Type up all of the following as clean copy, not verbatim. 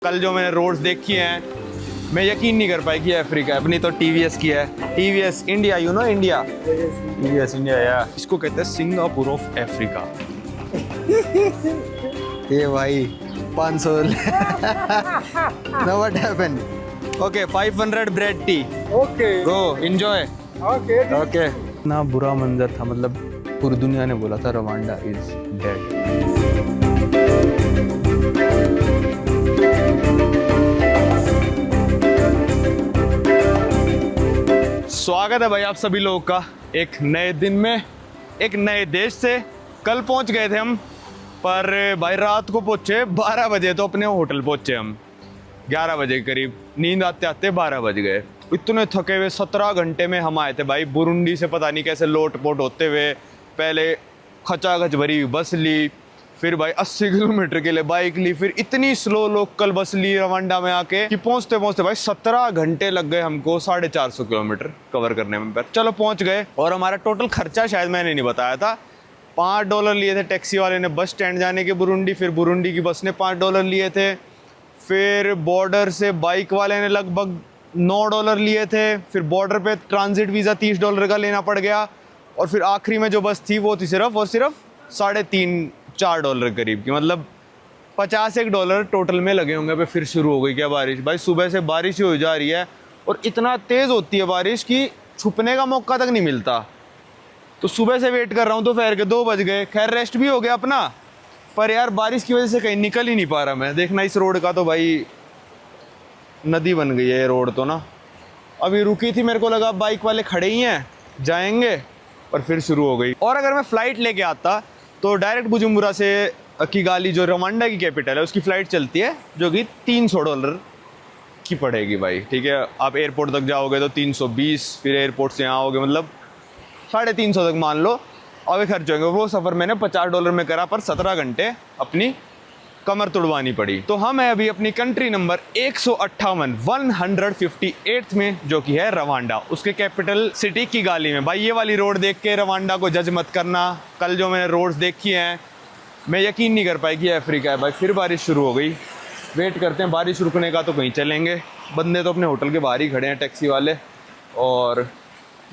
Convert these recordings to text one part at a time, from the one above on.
कल जो मैंने रोड्स देखी हैं मैं यकीन नहीं कर पाई कि अफ्रीका अपनी तो टीवीएस की है। TVS India, you know India, TVS India या इसको कहते हैं सिंगापुर ऑफ अफ्रीका। ये भाई 500 know what happened. Okay 500 bread T. Okay go enjoy. Okay okay ना बुरा मंजर था, मतलब पूरी दुनिया ने बोला था रवांडा इज डेड। स्वागत है भाई आप सभी लोगों का एक नए दिन में, एक नए देश से। कल पहुंच गए थे हम, पर भाई रात को पहुंचे 12 बजे, तो अपने होटल पहुंचे हम 11 बजे के करीब। नींद आते आते 12 बज गए। इतने थके हुए 17 घंटे में हम आए थे भाई बुरुंडी से, पता नहीं कैसे लोट पोट होते हुए। पहले खचाखच भरी हुई बस ली, फिर भाई 80 किलोमीटर के लिए बाइक ली, फिर इतनी स्लो लोकल बस ली रवांडा में आके कि पहुंचते पहुंचते भाई 17 घंटे लग गए हमको 450 किलोमीटर कवर करने में। पर चलो पहुंच गए। और हमारा टोटल खर्चा शायद मैंने नहीं बताया था, $5 लिए थे टैक्सी वाले ने बस स्टैंड जाने के बुरुंडी, फिर बुरुंडी की बस ने $5 लिए थे, फिर बॉर्डर से बाइक वाले ने लगभग $9 लिए थे, फिर बॉर्डर पे ट्रांजिट वीज़ा $30 का लेना पड़ गया, और फिर आखिरी में जो बस थी वो थी सिर्फ और सिर्फ $3.5-4 करीब की, मतलब $50 टोटल में लगे होंगे। पे फिर शुरू हो गई क्या बारिश। भाई सुबह से बारिश ही हो जा रही है और इतना तेज़ होती है बारिश कि छुपने का मौका तक नहीं मिलता। तो सुबह से वेट कर रहा हूँ, दोपहर के 2 बज गए। खैर रेस्ट भी हो गया अपना, पर यार बारिश की वजह से कहीं निकल ही नहीं पा रहा मैं। देखना इस रोड का तो भाई नदी बन गई है ये रोड तो ना। अभी रुकी थी, मेरे को लगा बाइक वाले खड़े ही हैं जाएंगे, और फिर शुरू हो गई। और अगर मैं फ़्लाइट लेके आता तो डायरेक्ट बुजुम्बुरा से किगाली जो रवांडा की कैपिटल है उसकी फ़्लाइट चलती है, जो कि $300 की पड़ेगी भाई। ठीक है, आप एयरपोर्ट तक जाओगे तो 320, फिर एयरपोर्ट से यहाँ आओगे मतलब 350 तक मान लो आगे खर्च होंगे। वो सफ़र मैंने $50 में करा, पर 17 घंटे अपनी कमर तुड़वानी पड़ी। तो हम हैं अभी अपनी कंट्री नंबर 158 में, जो कि है रवांडा, उसके कैपिटल सिटी किगाली में। भाई ये वाली रोड देख के रवांडा को जज मत करना। कल जो मैंने रोड्स देखी हैं मैं यकीन नहीं कर पाई कि अफ्रीका है भाई। फिर बारिश शुरू हो गई। वेट करते हैं बारिश रुकने का तो कहीं चलेंगे। बंदे तो अपने होटल के बाहर ही खड़े हैं टैक्सी वाले। और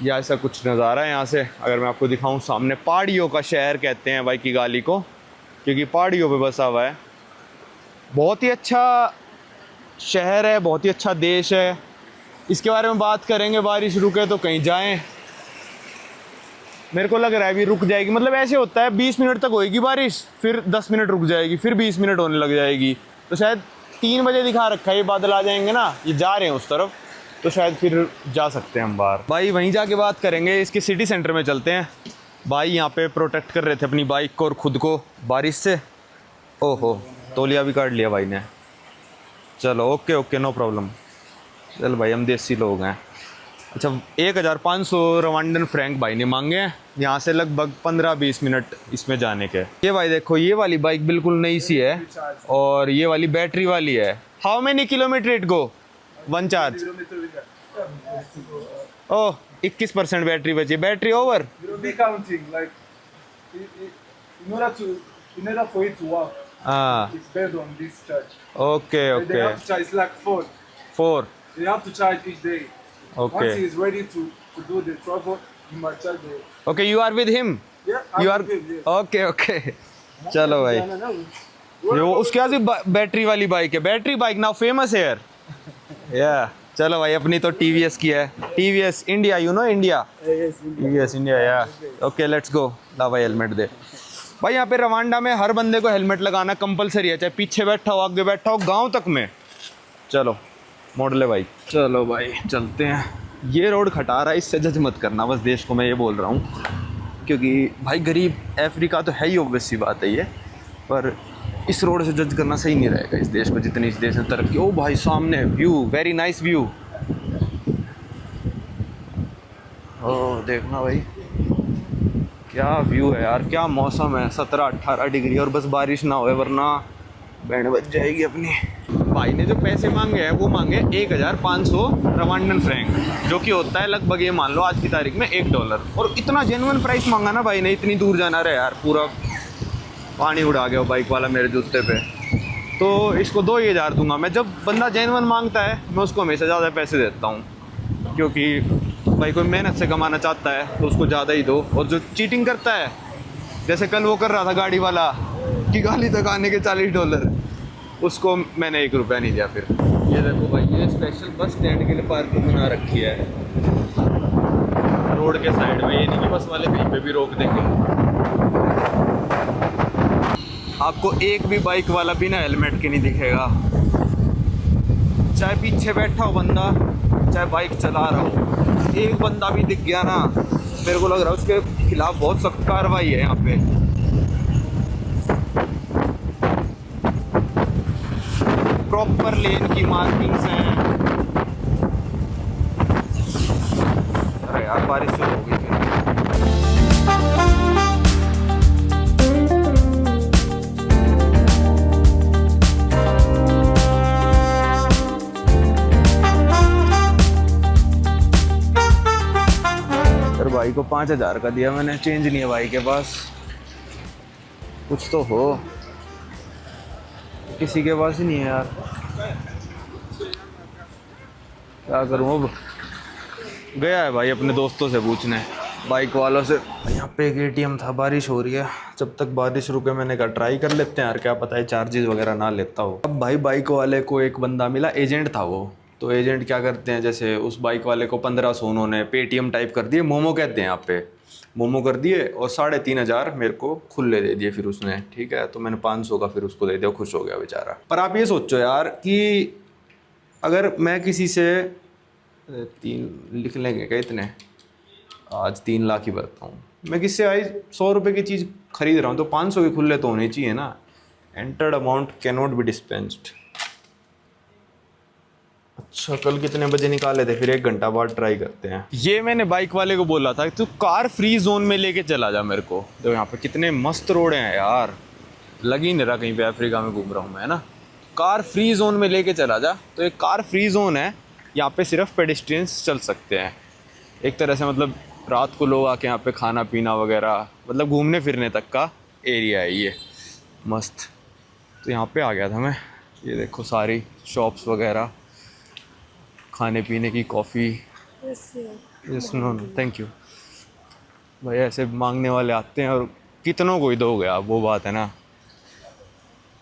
यह ऐसा कुछ नज़ारा है यहाँ से, अगर मैं आपको दिखाऊँ सामने। पहाड़ियों का शहर कहते हैं भाई किगाली को, क्योंकि पहाड़ियों पे बसा हुआ है। बहुत ही अच्छा शहर है, बहुत ही अच्छा देश है। इसके बारे में बात करेंगे। बारिश रुके तो कहीं जाएं। मेरे को लग रहा है अभी रुक जाएगी, मतलब ऐसे होता है 20 मिनट तक होएगी बारिश, फिर 10 मिनट रुक जाएगी, फिर 20 मिनट होने लग जाएगी। तो शायद 3 बजे दिखा रखा है, ये बादल आ जाएंगे ना, ये जा रहे हैं उस तरफ, तो शायद फिर जा सकते हैं हम बाहर। भाई वहीं जाके बात करेंगे। इसके सिटी सेंटर में चलते हैं। भाई यहाँ पे प्रोटेक्ट कर रहे थे अपनी बाइक को और ख़ुद को बारिश से। ओहो, तौलिया भी काट लिया भाई ने। चलो ओके ओके नो प्रॉब्लम। चल भाई हम देसी लोग हैं। अच्छा 1500 रवांडन फ्रैंक भाई ने मांगे हैं, यहाँ से लगभग 15-20 मिनट इसमें जाने के। ये भाई देखो, ये वाली बाइक बिल्कुल नई सी है और ये वाली बैटरी वाली है। How many kilometre it go one charge? Oh 21% battery बची। Battery over? Ah. It's based on this charge. Okay, They okay. have to charge, it's like phone. 4. They have to charge each day. Okay. Once he is ready to do the travel, you must charge the. Okay, you are with him? Yeah, You I'm are? with him, yes. Okay, okay. चलो भाई, ये वो उसके पास भी battery वाली bike है। Battery bike now famous है यार। या चलो भाई, अपनी तो टीवीएस की है। TVS India, you know India, TVS India या। Okay let's go. ला भाई हेलमेट दे। भाई यहाँ पे रवांडा में हर बंदे को हेलमेट लगाना कंपलसरी है, चाहे पीछे बैठा हो आगे बैठा हो, गांव तक में। चलो मोड़ ले भाई। चलो भाई चलते हैं। ये रोड खटा रहा है, इससे जज मत करना बस देश को, मैं ये बोल रहा हूँ। क्योंकि भाई गरीब अफ्रीका तो है ही, ऑब्वियस सी बात है ये, पर इस रोड से जज करना सही नहीं रहेगा इस देश को, जितनी इस देश में तरक्की। ओ भाई सामने व्यू, वेरी नाइस व्यू। ओह देखना भाई क्या व्यू है यार, क्या मौसम है। 17-18 डिग्री, और बस बारिश ना होए वरना बैंड बज जाएगी अपनी। भाई ने जो पैसे मांगे हैं वो मांगे 1500 रवांडन फ्रैंक, जो कि होता है लगभग ये मान लो आज की तारीख में $1। और इतना जेन्युइन प्राइस मांगा ना भाई ने। इतनी दूर जाना रहे यार, पूरा पानी उड़ा गया बाइक वाला मेरे जूते पे। तो इसको 2,000 दूंगा मैं। जब बंदा जेन्युइन मांगता है मैं उसको हमेशा ज़्यादा पैसे देता हूँ, क्योंकि भाई कोई मेहनत से कमाना चाहता है तो उसको ज़्यादा ही दो। और जो चीटिंग करता है, जैसे कल वो कर रहा था गाड़ी वाला कि गाली तक आने के $40, उसको मैंने 1 रुपया नहीं दिया फिर। ये देखो भाई, ये स्पेशल बस स्टैंड के लिए पार्किंग बना रखी है रोड के साइड में। ये नहीं कि बस वाले कहीं पे भी रोक देंगे। आपको एक भी बाइक वाला बिना हेलमेट के नहीं दिखेगा, चाहे पीछे बैठा हो बंदा, चाहे बाइक चला रहा हो। एक बंदा भी दिख गया ना, मेरे को लग रहा है उसके खिलाफ बहुत सख्त कार्रवाई है यहाँ पे। प्रॉपर लेन की मार्किंग्स हैं। अरे यार बारिश शुरू हो गई फिर। भाई को 5,000 का दिया मैंने, चेंज नहीं है भाई के पास। कुछ तो हो, किसी के पास ही नहीं है यार, क्या करूँ अब। गया है भाई अपने दोस्तों से पूछने, बाइक वालों से। यहाँ पे एक ATM था, बारिश हो रही है, जब तक बारिश रुके मैंने कहा ट्राई कर लेते हैं यार, क्या पता है चार्जेस वगैरह ना लेता हो। अब भाई बाइक वाले को एक बंदा मिला, एजेंट था वो। तो एजेंट क्या करते हैं, जैसे उस बाइक वाले को 1500 उन्होंने पेटीएम टाइप कर दिए, मोमो कहते हैं यहाँ पे, मोमो कर दिए, और 3,500 मेरे को खुले दे दिए फिर उसने। ठीक है, तो मैंने 500 का फिर उसको दे दिया, खुश हो गया बेचारा। पर आप ये सोचो यार कि अगर मैं किसी से 3 लिख लेंगे क्या इतने, आज 3 लाख ही भरता हूँ मैं, किससे आई 100 रुपये की चीज़ खरीद रहा हूँ तो 500 के खुले तो होने चाहिए ना। Entered amount can not be dispensed. अच्छा, कल कितने बजे निकाले थे, फिर 1 घंटा बाद ट्राई करते हैं। ये मैंने बाइक वाले को बोला था कि तू कार फ्री जोन में लेके चला जा मेरे को। तो यहाँ पे कितने मस्त रोड हैं यार, लग ही नहीं रहा कहीं पे अफ्रीका में घूम रहा हूँ मैं, है ना। कार फ्री जोन में लेके चला जा। तो एक कार फ्री जोन है, यहाँ पे सिर्फ पेडेस्ट्रियंस चल सकते हैं एक तरह से। मतलब रात को लोग आके यहाँ पे खाना पीना वगैरह, मतलब घूमने फिरने तक का एरिया है ये, मस्त। तो यहाँ पे आ गया था मैं, ये देखो सारी शॉप्स वगैरह, खाने पीने की, coffee. Yes, no thank you. भाई ऐसे मांगने वाले आते हैं और कितनों को ही दोगे आप, वो बात है ना।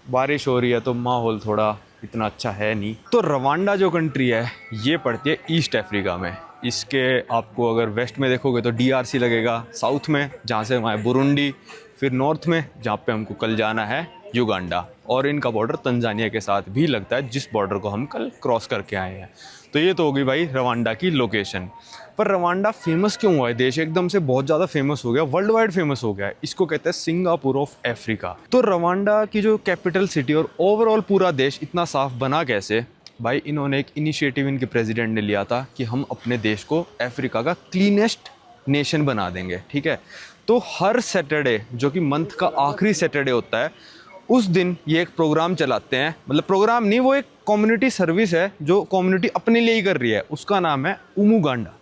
बारिश हो रही है तो माहौल थोड़ा इतना अच्छा है नहीं। तो रवांडा जो कंट्री है ये पड़ती है ईस्ट अफ्रीका में। इसके आपको अगर वेस्ट में देखोगे तो DRC लगेगा, साउथ में जहाँ से वहाँ बुरुंडी, फिर नॉर्थ में जहाँ पे हमको कल जाना है युगांडा, और इनका बॉर्डर तंजानिया के साथ भी लगता है, जिस बॉर्डर को हम कल क्रॉस करके आए हैं। तो ये तो होगी भाई रवांडा की लोकेशन। पर रवांडा फेमस क्यों हुआ है, देश एकदम से बहुत ज़्यादा फेमस हो गया, वर्ल्ड वाइड फेमस हो गया है। इसको कहते हैं सिंगापुर ऑफ अफ्रीका। तो रवांडा की जो कैपिटल सिटी और ओवरऑल पूरा देश इतना साफ बना कैसे भाई, इन्होंने एक इनिशिएटिव इनके प्रेसिडेंट ने लिया था कि हम अपने देश को अफ्रीका का क्लीनेस्ट नेशन बना देंगे। ठीक है, तो हर सैटरडे जो कि मंथ का आखिरी सैटरडे होता है, उस दिन ये एक प्रोग्राम चलाते हैं। मतलब प्रोग्राम नहीं, वो एक कम्युनिटी सर्विस है जो कम्युनिटी अपने लिए ही कर रही है, उसका नाम है उमुगांडा।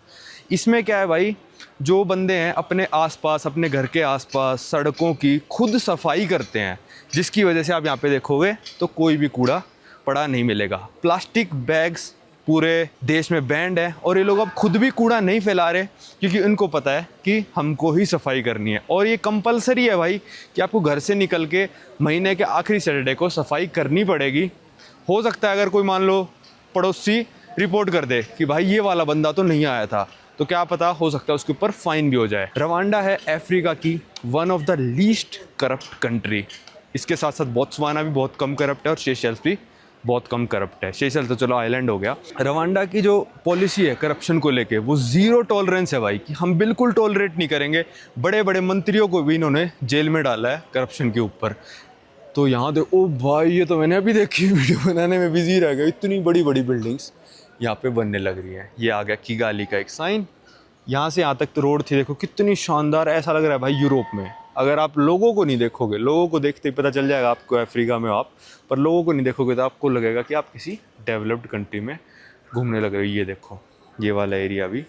इसमें क्या है भाई, जो बंदे हैं अपने आसपास, अपने घर के आसपास सड़कों की खुद सफाई करते हैं, जिसकी वजह से आप यहाँ पे देखोगे तो कोई भी कूड़ा पड़ा नहीं मिलेगा। प्लास्टिक बैग्स पूरे देश में बैंड है, और ये लोग अब खुद भी कूड़ा नहीं फैला रहे, क्योंकि उनको पता है कि हमको ही सफाई करनी है। और ये कंपलसरी है भाई कि आपको घर से निकल के महीने के आखिरी सैटरडे को सफाई करनी पड़ेगी। हो सकता है अगर कोई मान लो पड़ोसी रिपोर्ट कर दे कि भाई ये वाला बंदा तो नहीं आया था, तो क्या पता, हो सकता है उसके ऊपर फाइन भी हो जाए। रवांडा है अफ्रीका की one of the least corrupt country. इसके साथ साथ बोत्सवाना भी बहुत कम करप्ट है, और सेशेल्स भी बहुत कम करप्ट है। सेशेल्स तो चलो आइलैंड हो गया। रवांडा की जो पॉलिसी है करप्शन को लेके, वो ज़ीरो टॉलरेंस है भाई, कि हम बिल्कुल टॉलरेट नहीं करेंगे। बड़े बड़े मंत्रियों को भी इन्होंने जेल में डाला है करप्शन के ऊपर। तो यहाँ देखो, ओ भाई ये तो मैंने अभी देखी, वीडियो बनाने में बिजी रह गया। इतनी बड़ी बड़ी बिल्डिंग्स यहाँ पे बनने लग रही है। ये आ गया किगाली का एक साइन, यहाँ से यहाँ तक तो रोड थी, देखो कितनी शानदार, ऐसा लग रहा है भाई यूरोप में। अगर आप लोगों को नहीं देखोगे, लोगों को देखते ही पता चल जाएगा आपको अफ्रीका में हो आप, पर लोगों को नहीं देखोगे तो आपको लगेगा कि आप किसी डेवलप्ड कंट्री में घूमने लग रहे हो। ये देखो, ये वाला एरिया भी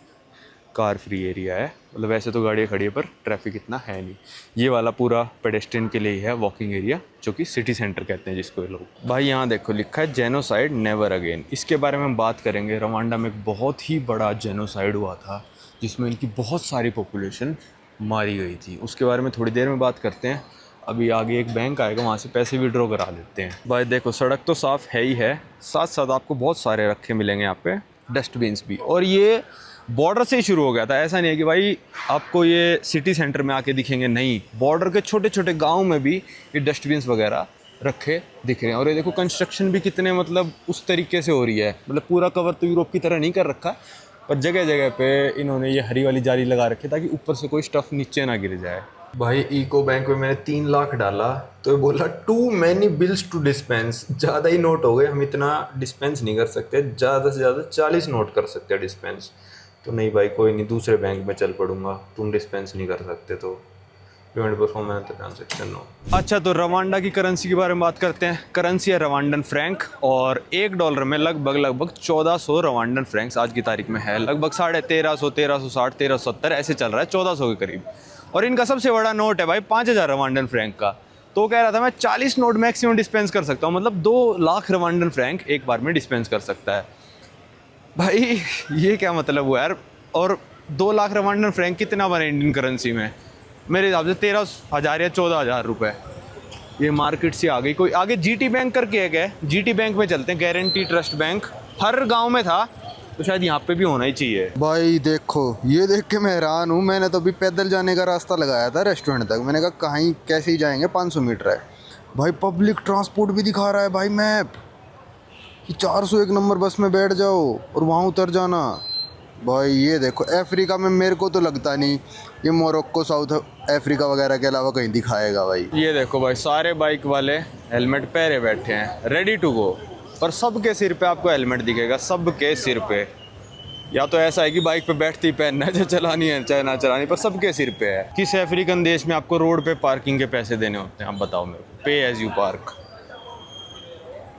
कार फ्री एरिया है, मतलब वैसे तो गाड़ियाँ खड़ी है पर ट्रैफिक इतना है नहीं। ये वाला पूरा पेडेस्ट्रियन के लिए ही है वॉकिंग एरिया, जो कि सिटी सेंटर कहते हैं जिसको ये लोग। भाई यहाँ देखो लिखा है जेनोसाइड नेवर अगेन। इसके बारे में हम बात करेंगे। रवांडा में एक बहुत ही बड़ा जेनोसाइड हुआ था जिसमें इनकी बहुत सारी पॉपुलेशन मारी गई थी। उसके बारे में थोड़ी देर में बात करते हैं। अभी आगे एक बैंक आएगा, वहाँ से पैसे विड्रॉ करा लेते हैं। भाई देखो सड़क तो साफ़ है ही है, साथ साथ आपको बहुत सारे रखे मिलेंगे यहाँ पे डस्टबिन्स भी। और ये बॉर्डर से ही शुरू हो गया था, ऐसा नहीं है कि भाई आपको ये सिटी सेंटर में आके दिखेंगे, नहीं, बॉर्डर के छोटे छोटे गाँव में भी ये डस्टबिन्स वगैरह रखे दिख रहे हैं। और ये देखो कंस्ट्रक्शन भी कितने मतलब उस तरीके से हो रही है, मतलब पूरा कवर तो यूरोप की तरह नहीं कर रखा, पर जगह जगह पे इन्होंने ये हरी वाली जाली लगा रखी ताकि ऊपर से कोई स्टफ़ नीचे ना गिर जाए। भाई इको बैंक में मैंने 3 लाख डाला तो ये बोला too many bills to dispense. ज़्यादा ही नोट हो गए, हम इतना डिस्पेंस नहीं कर सकते, ज़्यादा से ज़्यादा 40 नोट कर सकते हैं डिस्पेंस। तो नहीं भाई कोई नहीं, दूसरे बैंक में चल पड़ूंगा, तुम डिस्पेंस नहीं कर सकते तो पेमेंट परफॉर्मेंस ट्रांजेक्शन नो। अच्छा तो रवांडा की करेंसी के बारे में बात करते हैं। करेंसी है रवांडन फ्रैंक और $1 में लगभग 1400 रवांडन फ्रैंक्स आज की तारीख में है। लगभग 1350, 1360, 1370 ऐसे चल रहा है, 1400 के करीब। और इनका सबसे बड़ा नोट है भाई 5000 रवांडन फ्रैंक का। तो कह रहा था मैं 40 नोट मैक्सिमम डिस्पेंस कर सकता हूँ, मतलब 2 लाख रवांडन फ्रैंक एक बार में डिस्पेंस कर सकता है। भाई ये क्या मतलब हुआ यार। और 2 लाख रवांडन फ्रैंक कितना बने इंडियन करेंसी में? मेरे हिसाब से 13,000 या 14,000 रुपये। ये मार्केट से आ गई। कोई आगे जीटी बैंक करके है क्या? जीटी बैंक में चलते हैं, गारंटी ट्रस्ट बैंक हर गांव में था, तो शायद यहाँ पे भी होना ही चाहिए। भाई देखो, ये देख के मैं हैरान हूँ। मैंने तो अभी पैदल जाने का रास्ता लगाया था रेस्टोरेंट तक, मैंने कहा कहीं कैसे ही जाएंगे, 500 मीटर है। भाई पब्लिक ट्रांसपोर्ट भी दिखा रहा है भाई मैप कि 401 नंबर बस में बैठ जाओ और वहाँ उतर जाना। भाई ये देखो, अफ्रीका में मेरे को तो लगता नहीं ये मोरक्को, साउथ अफ्रीका वगैरह के अलावा कहीं दिखाएगा भाई। ये देखो भाई सारे बाइक वाले हेलमेट पहने बैठे हैं, रेडी टू गो। पर सबके सिर पे आपको हेलमेट दिखेगा, सबके सिर पे। या तो ऐसा है कि बाइक पे बैठते ही पहनना है, चाहे चलानी है चाहे ना चलानी, पर सबके सिर पे है। किस अफ्रीकन देश में आपको रोड पे पार्किंग के पैसे देने होते हैं, आप बताओ मेरे को? पे एज यू पार्क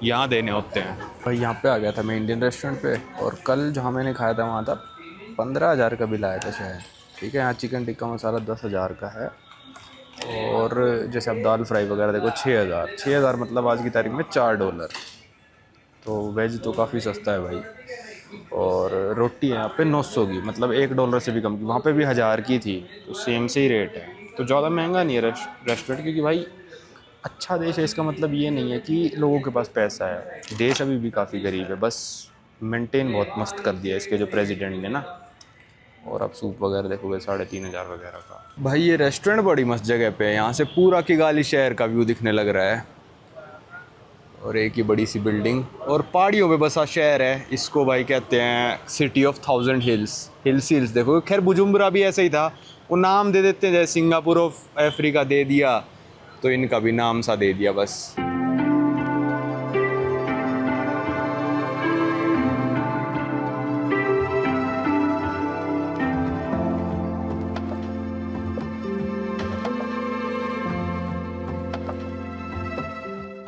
यहाँ देने होते हैं। भाई यहाँ पे आ गया था मैं इंडियन रेस्टोरेंट पे, और कल जहाँ मैंने खाया था वहाँ था 15,000 का बिल आया था शायद। ठीक है, यहाँ चिकन टिक्का मसाला 10,000 का है। और जैसे आप दाल फ्राई वगैरह देखो 6,000 मतलब आज की तारीख में $4। तो वेज तो काफ़ी सस्ता है भाई। और रोटी है यहाँ पे 900 की, मतलब $1 से भी कम की। वहाँ पे भी 1000 की थी, तो सेम से ही रेट है। तो ज़्यादा महंगा नहीं है रेस्टोरेंट, क्योंकि भाई अच्छा देश है, इसका मतलब ये नहीं है कि लोगों के पास पैसा है। देश अभी भी काफ़ी गरीब है, बस मेंटेन बहुत मस्त कर दिया इसके जो प्रेसिडेंट ने ना। और आप सूप वगैरह देखोगे 3,500 वगैरह का। भाई ये रेस्टोरेंट बड़ी मस्त जगह पे है, यहाँ से पूरा किगाली शहर का व्यू दिखने लग रहा है। और एक ही बड़ी सी बिल्डिंग और पहाड़ियों पे बसा शहर है। इसको भाई कहते हैं सिटी ऑफ 1000 हिल्स। हिल्स देखो, खैर बुजुम्बरा भी ऐसा ही था, वो नाम दे देते हैं, जैसे सिंगापुर ऑफ अफ्रीका दे दिया, तो इनका भी नाम सा दे दिया बस।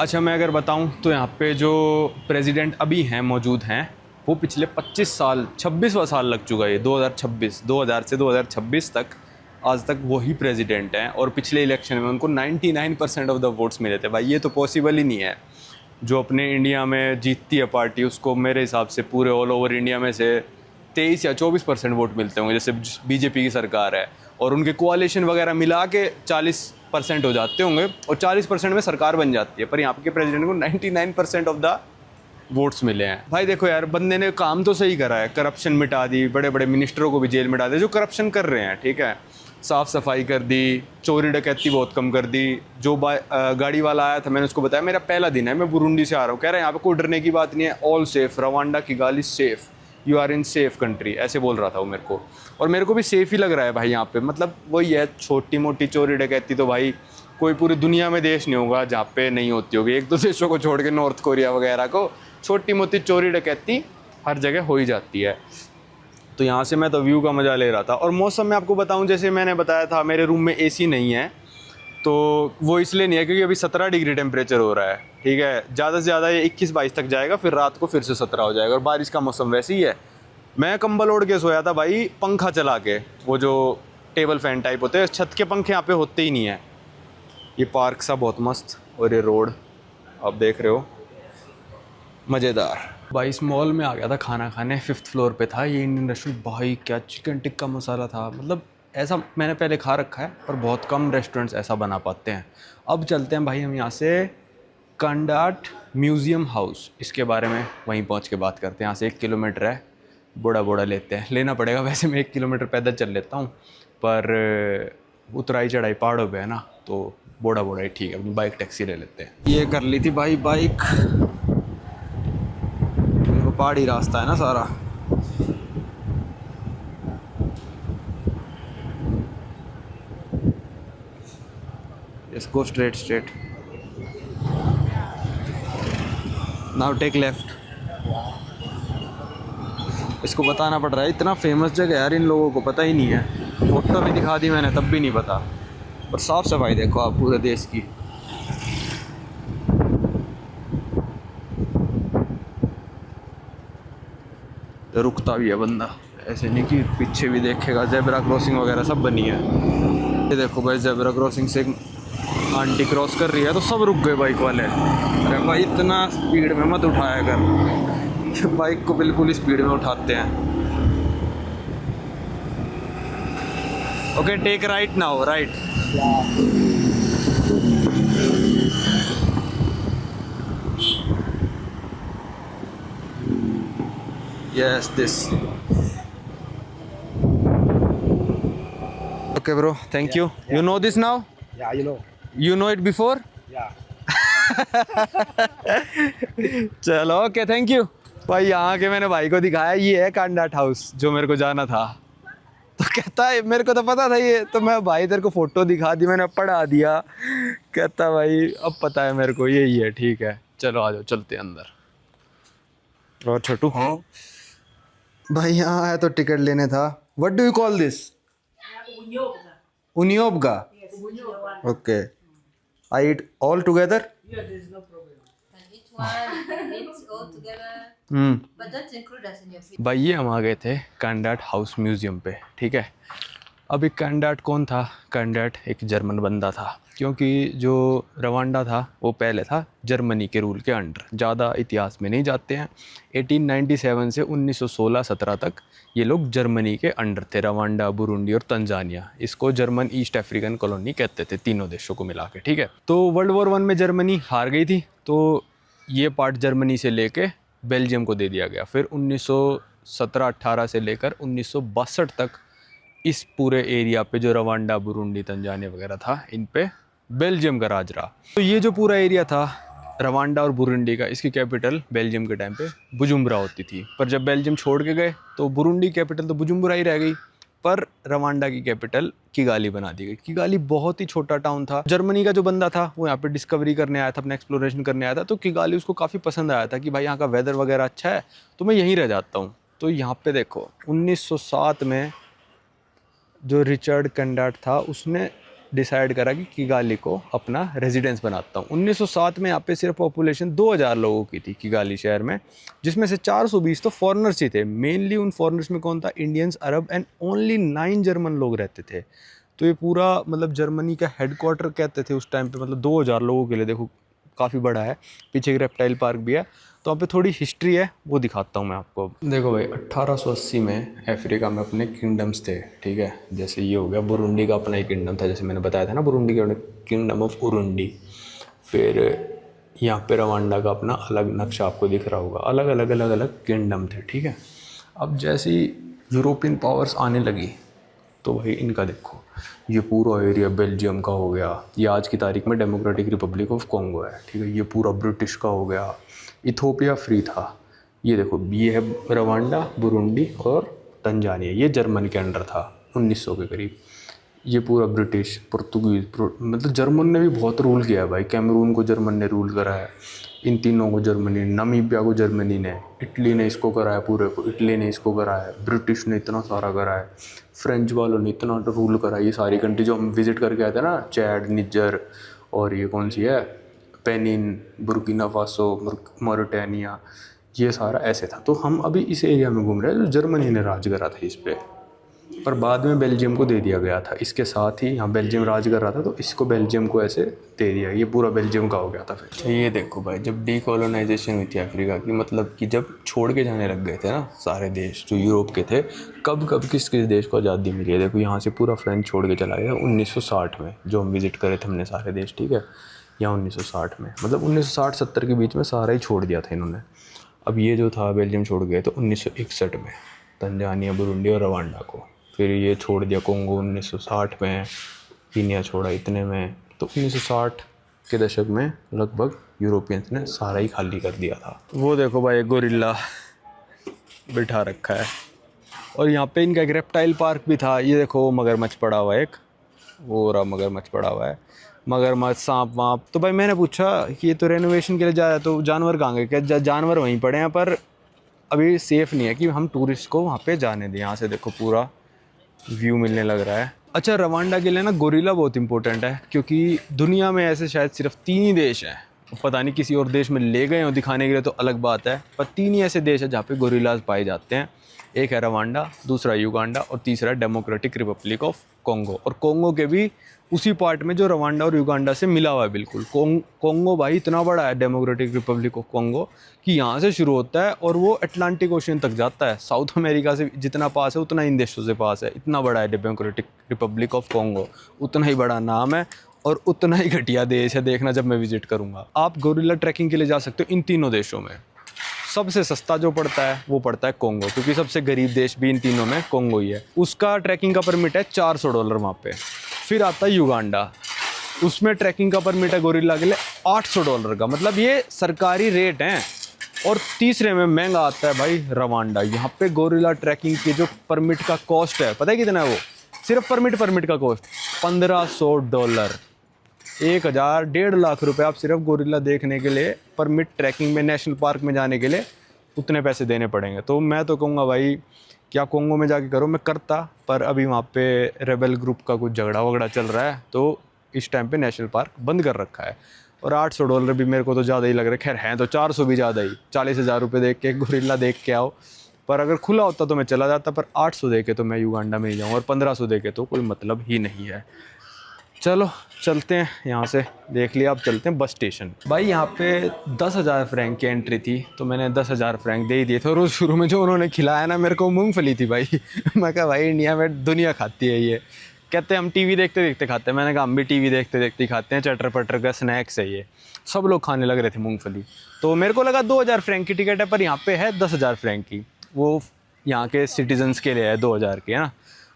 अच्छा मैं अगर बताऊं तो यहाँ पे जो प्रेसिडेंट अभी हैं मौजूद हैं, वो पिछले 25 साल 26वां साल लग चुका है, 2000 से 2026 तक आज तक वही प्रेसिडेंट हैं। और पिछले इलेक्शन में उनको 99% ऑफ द वोट्स मिले थे। भाई ये तो पॉसिबल ही नहीं है। जो अपने इंडिया में जीतती है पार्टी, उसको मेरे हिसाब से पूरे ऑल ओवर इंडिया में से 23 या 24% वोट मिलते होंगे। जैसे बीजेपी की सरकार है और उनके कोalition वगैरह मिला के 40% हो जाते होंगे, और 40% में सरकार बन जाती है। पर यहाँ के प्रेसिडेंट को 99% ऑफ द वोट्स मिले हैं। भाई देखो यार, बंदे ने काम तो सही करा है, करप्शन मिटा दी, बड़े बड़े मिनिस्टरों को भी जेल में डाल दिया जो करप्शन कर रहे हैं। ठीक है, साफ़ सफाई कर दी, चोरी डकैती बहुत कम कर दी। जो गाड़ी वाला आया था, मैंने उसको बताया मेरा पहला दिन है, मैं बुरुंडी से आ रहा हूँ। कह रहे हैं यहाँ पे कोई डरने की बात नहीं है, all safe, Rwanda Kigali safe, you are in safe country, ऐसे बोल रहा था वो मेरे को। और मेरे को भी सेफ़ ही लग रहा है भाई यहाँ पे। मतलब वही है, छोटी मोटी चोरी डकैती तो भाई कोई पूरी दुनिया में देश नहीं होगा जहाँ पे नहीं होती होगी। एक दो देशों को छोड़ के, नॉर्थ कोरिया वगैरह को, छोटी मोटी चोरी डकैती हर जगह हो ही जाती है। तो यहाँ से मैं तो व्यू का मज़ा ले रहा था। और मौसम में आपको बताऊँ, जैसे मैंने बताया था मेरे रूम में एसी नहीं है, तो वो इसलिए नहीं है क्योंकि अभी 17 डिग्री टेम्परेचर हो रहा है। ठीक है, ज़्यादा से ज़्यादा ये 21-22 तक जाएगा, फिर रात को फिर से 17 हो जाएगा। और बारिश का मौसम वैसे ही है, मैं कंबल ओढ़ के सोया था भाई, पंखा चला के, वो जो टेबल फैन टाइप होते हैं, छत के पंखे यहाँ पे होते ही नहीं है। ये पार्क सा बहुत मस्त, और ये रोड आप देख रहे हो, मज़ेदार। भाई इस मॉल में आ गया था खाना खाने, 5th फ्लोर पे था ये इंडियन रेस्टोरेंट। भाई क्या चिकन टिक्का मसाला था, मतलब ऐसा मैंने पहले खा रखा है पर बहुत कम रेस्टोरेंट्स ऐसा बना पाते हैं। अब चलते हैं भाई हम यहाँ से कंडाट म्यूज़ियम हाउस, इसके बारे में वहीं पहुँच के बात करते हैं। यहाँ से 1 किलोमीटर है, बोड़ा लेते हैं, लेना पड़ेगा। वैसे मैं 1 किलोमीटर पैदल चल लेता हूँ, पर उतराई चढ़ाई पहाड़ों पे है ना, तो बोड़ा ही ठीक है, अपनी बाइक टैक्सी ले लेते हैं। ये कर ली थी भाई बाइक, देखो पहाड़ी रास्ता है ना सारा। इसको स्ट्रेट नाउ टेक लेफ्ट। इसको बताना पड़ रहा है, इतना फेमस जगह यार, इन लोगों को पता ही नहीं है। फोटो भी दिखा दी मैंने, तब भी नहीं पता। और साफ सफाई देखो आप पूरे देश की। तो रुकता भी है बंदा, ऐसे नहीं कि पीछे भी देखेगा। जेब्रा क्रॉसिंग वगैरह सब बनी है। ये देखो भाई, जेब्रा क्रॉसिंग से एक आंटी क्रॉस कर रही है तो सब रुक गए बाइक वाले। अरे भाई इतना स्पीड में मत उठाया कर, बाइक को बिल्कुल स्पीड में उठाते हैं। Okay take right now, right. Yes this. Okay bro, thank you. You know this now? Yeah, you know. You know it before? Yeah. चलो ओके, थैंक यू भाई। यहाँ के मैंने भाई को दिखाया, ये है कांडाट हाउस जो मेरे को जाना था। तो कहता है मेरे को तो पता था ये, तो मैं भाई तेरे को फोटो दिखा दी, मैंने पढ़ा दिया। कहता भाई अब पता है मेरे को, यही है। ठीक है चलो आ जाओ, चलते हैं अंदर। और छोटू भाई यहाँ आया तो टिकट लेने था। What do you call this? उनियोबगा। Okay, I eat all together? Each one eats all together, but don't include us in your feed. भाई ये हम आ गए थे कांडाट हाउस म्यूज़ियम पे। ठीक है, अब एक कांडाट कौन था? कांडाट एक जर्मन बंदा था, क्योंकि जो रवांडा था वो पहले था जर्मनी के रूल के अंडर। ज़्यादा इतिहास में नहीं जाते हैं। 1897 से 1916-17 तक ये लोग जर्मनी के अंडर थे, रवांडा, बुरुंडी और तंजानिया। इसको जर्मन ईस्ट अफ्रीकन कॉलोनी कहते थे, तीनों देशों को मिला के। ठीक है, तो वर्ल्ड वॉर 1 में जर्मनी हार गई थी, तो ये पार्ट जर्मनी से लेके बेल्जियम को दे दिया गया। फिर 1917-18 से लेकर 1962 तक इस पूरे एरिया पे जो रवांडा, बुरुंडी, तंजानिया वगैरह था, इन पे बेल्जियम का राज रहा। तो ये जो पूरा एरिया था रवांडा और बुरुंडी का, इसकी कैपिटल बेल्जियम के टाइम पे बुजुम्बरा होती थी। पर जब बेल्जियम छोड़ के गए तो बुरुंडी कैपिटल तो बुजुम्बरा ही रह गई, पर रवांडा की कैपिटल किगाली बना दी गई। किगाली बहुत ही छोटा टाउन था। जर्मनी का जो बंदा था वो यहाँ पे डिस्कवरी करने आया था, अपना एक्सप्लोरेशन करने आया था, तो किगाली उसको काफ़ी पसंद आया था कि भाई यहाँ का वेदर वगैरह अच्छा है, तो मैं यहीं रह जाता हूँ। तो यहाँ पे देखो 1907 में जो रिचर्ड कंडाट था उसने डिसाइड करा कि किगाली को अपना रेजिडेंस बनाता हूँ। 1907 में यहाँ पे सिर्फ पॉपुलेशन 2000 लोगों की थी किगाली शहर में, जिसमें से 420 तो फॉरेनर्स ही थे। मेनली उन फॉरेनर्स में कौन था? Indians, Arab and only 9 German लोग रहते थे। तो ये पूरा मतलब जर्मनी का हेडक्वार्टर कहते थे उस टाइम पे, मतलब 2000 लोगों के लिए। देखो काफ़ी बड़ा है, पीछे एक रेप्टाइल पार्क भी है। तो वहाँ पे थोड़ी हिस्ट्री है, वो दिखाता हूँ मैं आपको। देखो भाई 1880 में अफ्रीका में अपने किंगडम्स थे। ठीक है, जैसे ये हो गया बुरुंडी का अपना ही किंगडम था, जैसे मैंने बताया था ना, बुरुंडी का किंगडम ऑफ उरुंडी। फिर यहाँ पे रवांडा का अपना अलग नक्शा आपको दिख रहा होगा, अलग अलग किंगडम थे। ठीक है, अब जैसे यूरोपियन पावर्स आने लगी तो भाई इनका देखो, ये पूरा एरिया बेल्जियम का हो गया, ये आज की तारीख में डेमोक्रेटिक रिपब्लिक ऑफ कॉन्गो है। ठीक है, ये पूरा ब्रिटिश का हो गया, इथोपिया फ्री था। ये देखो ये है रवांडा, बुरुंडी और तंजानिया, ये जर्मन के अंडर था 1900 के करीब। ये पूरा ब्रिटिश, पुर्तगीज, मतलब जर्मन ने भी बहुत रूल किया है भाई। कैमरून को जर्मन ने रूल करा है, इन तीनों को जर्मनी, नामीबिया को जर्मनी ने, इटली ने इसको करा है, पूरे को इटली ने इसको करा है, ब्रिटिश ने इतना सारा करा है, फ्रेंच वालों ने इतना रूल करा है। ये सारी कंट्री जो हम विज़िट करके आए थे ना, चैड, निजर और ये कौन सी है, पेनिन, बुर्किना फासो, मॉरिटानिया, ये सारा ऐसे था। तो हम अभी इस एरिया में घूम रहे हैं जो जर्मनी ने राज करा था इस पे, पर बाद में बेल्जियम को दे दिया गया था। इसके साथ ही यहाँ बेल्जियम राज कर रहा था तो इसको बेल्जियम को ऐसे दे दिया, ये पूरा बेल्जियम का हो गया था फिर। ये देखो भाई, जब डीकोलोनाइजेशन हुई थी अफ्रीका की, मतलब कि जब छोड़ के जाने लग गए थे ना सारे देश जो यूरोप के थे, कब कब किस किस देश को आज़ादी मिली है। देखो यहाँ से पूरा फ्रेंच छोड़ के चला गया 1960 में, जो हम विज़िट करे थे हमने सारे देश, ठीक है, या 1960 में, मतलब 1960-70 के बीच में सारा ही छोड़ दिया था इन्होंने। अब ये जो था बेल्जियम छोड़ गए तो 1961 में तंजानिया, बुरुंडी और रवांडा को। फिर ये छोड़ दिया कोंगो 1960 में, कीनिया छोड़ा इतने में। तो 1960 के दशक में लगभग यूरोपियंस ने सारा ही खाली कर दिया था। वो देखो भाई गोरिल्ला बिठा रखा है, और यहाँ पे इनका एक रेप्टाइल पार्क भी था। ये देखो मगरमच्छ पड़ा हुआ है, एक वो रहा मगरमच्छ पड़ा हुआ है, मगरमच्छ, सांप वाँप। तो भाई मैंने पूछा कि ये तो रेनोवेशन के लिए जा रहा है तो जानवर कहाँ गए, क्या जानवर वहीं पड़े हैं, पर अभी सेफ़ नहीं है कि हम टूरिस्ट को वहाँ पे जाने दें। यहाँ से देखो पूरा व्यू मिलने लग रहा है। अच्छा, रवांडा के लिए ना गोरिल्ला बहुत इंपॉर्टेंट है, क्योंकि दुनिया में ऐसे शायद सिर्फ 3 ही देश हैं, पता नहीं किसी और देश में ले गए हो दिखाने के लिए तो अलग बात है, पर 3 ही ऐसे देश हैं जहाँ पे गोरिल्लाज पाए जाते हैं। एक है रवांडा, दूसरा युगांडा और तीसरा डेमोक्रेटिक रिपब्लिक ऑफ कॉन्गो। और कॉन्गो के भी उसी पार्ट में जो रवांडा और युगांडा से मिला हुआ है बिल्कुल। कॉन्गो भाई इतना बड़ा है डेमोक्रेटिक रिपब्लिक ऑफ कॉन्गो कि यहाँ से शुरू होता है और वो अटलांटिक ओशन तक जाता है। साउथ अमेरिका से जितना पास है उतना इन देशों से पास है, इतना बड़ा है डेमोक्रेटिक रिपब्लिक ऑफ कॉन्गो। उतना ही बड़ा नाम है और उतना ही घटिया देश है, देखना जब मैं विजिट करूँगा। आप गोरिल्ला ट्रैकिंग के लिए जा सकते हो इन तीनों देशों में। सबसे सस्ता जो पड़ता है वो पड़ता है कॉन्गो, क्योंकि सबसे गरीब देश भी इन तीनों में कॉन्गो ही है। उसका ट्रैकिंग का परमिट है $400 वहाँ पे। फिर आता है युगांडा, उसमें ट्रैकिंग का परमिट है गोरिल्ला के लिए $800 का, मतलब ये सरकारी रेट हैं। और तीसरे में महंगा आता है भाई रवांडा। यहाँ पे गोरिल्ला ट्रैकिंग की जो परमिट का कॉस्ट है, पता है कितना है वो? सिर्फ परमिट का कॉस्ट $1500, 1,000-1.5 लाख रुपए आप सिर्फ गोरिल्ला देखने के लिए, परमिट ट्रैकिंग में, नेशनल पार्क में जाने के लिए उतने पैसे देने पड़ेंगे। तो मैं तो कहूँगा भाई क्या कॉन्गो में जाके करो, मैं करता, पर अभी वहाँ पे रेबल ग्रुप का कुछ झगड़ा वगड़ा चल रहा है तो इस टाइम पे नेशनल पार्क बंद कर रखा है। और $800 भी मेरे को तो ज़्यादा ही लग रहा है। खैर हैं तो 400 भी ज़्यादा ही, 40,000 रुपये देख के गोरिल्ला देख के आओ। पर अगर खुला होता तो मैं चला जाता, पर 800 दे के तो मैं युगांडा में ही जाऊँ, और 1500 दे के तो कोई मतलब ही नहीं है। चलो चलते हैं यहाँ से, देख लिया, अब चलते हैं बस स्टेशन। भाई यहाँ पे 10,000 फ्रैंक की एंट्री थी, तो मैंने 10,000 फ्रैंक दे ही दिए थे। और उस शुरू में जो उन्होंने खिलाया ना मेरे को, मूंगफली थी भाई। मैं कहा भाई इंडिया में दुनिया खाती है ये। कहते हम टीवी देखते देखते खाते हैं। मैंने कहा हम भी टीवी देखते देखते ही खाते हैं, चटर पटर का स्नैक्स है ये। सब लोग खाने लग रहे थे मूंगफली, तो मेरे को लगा 2,000 फ्रैंक की टिकट है, पर यहाँ पे है 10,000 फ्रैंक की। वो यहाँ के सिटीजन्स के लिए है 2,000 की, है ना।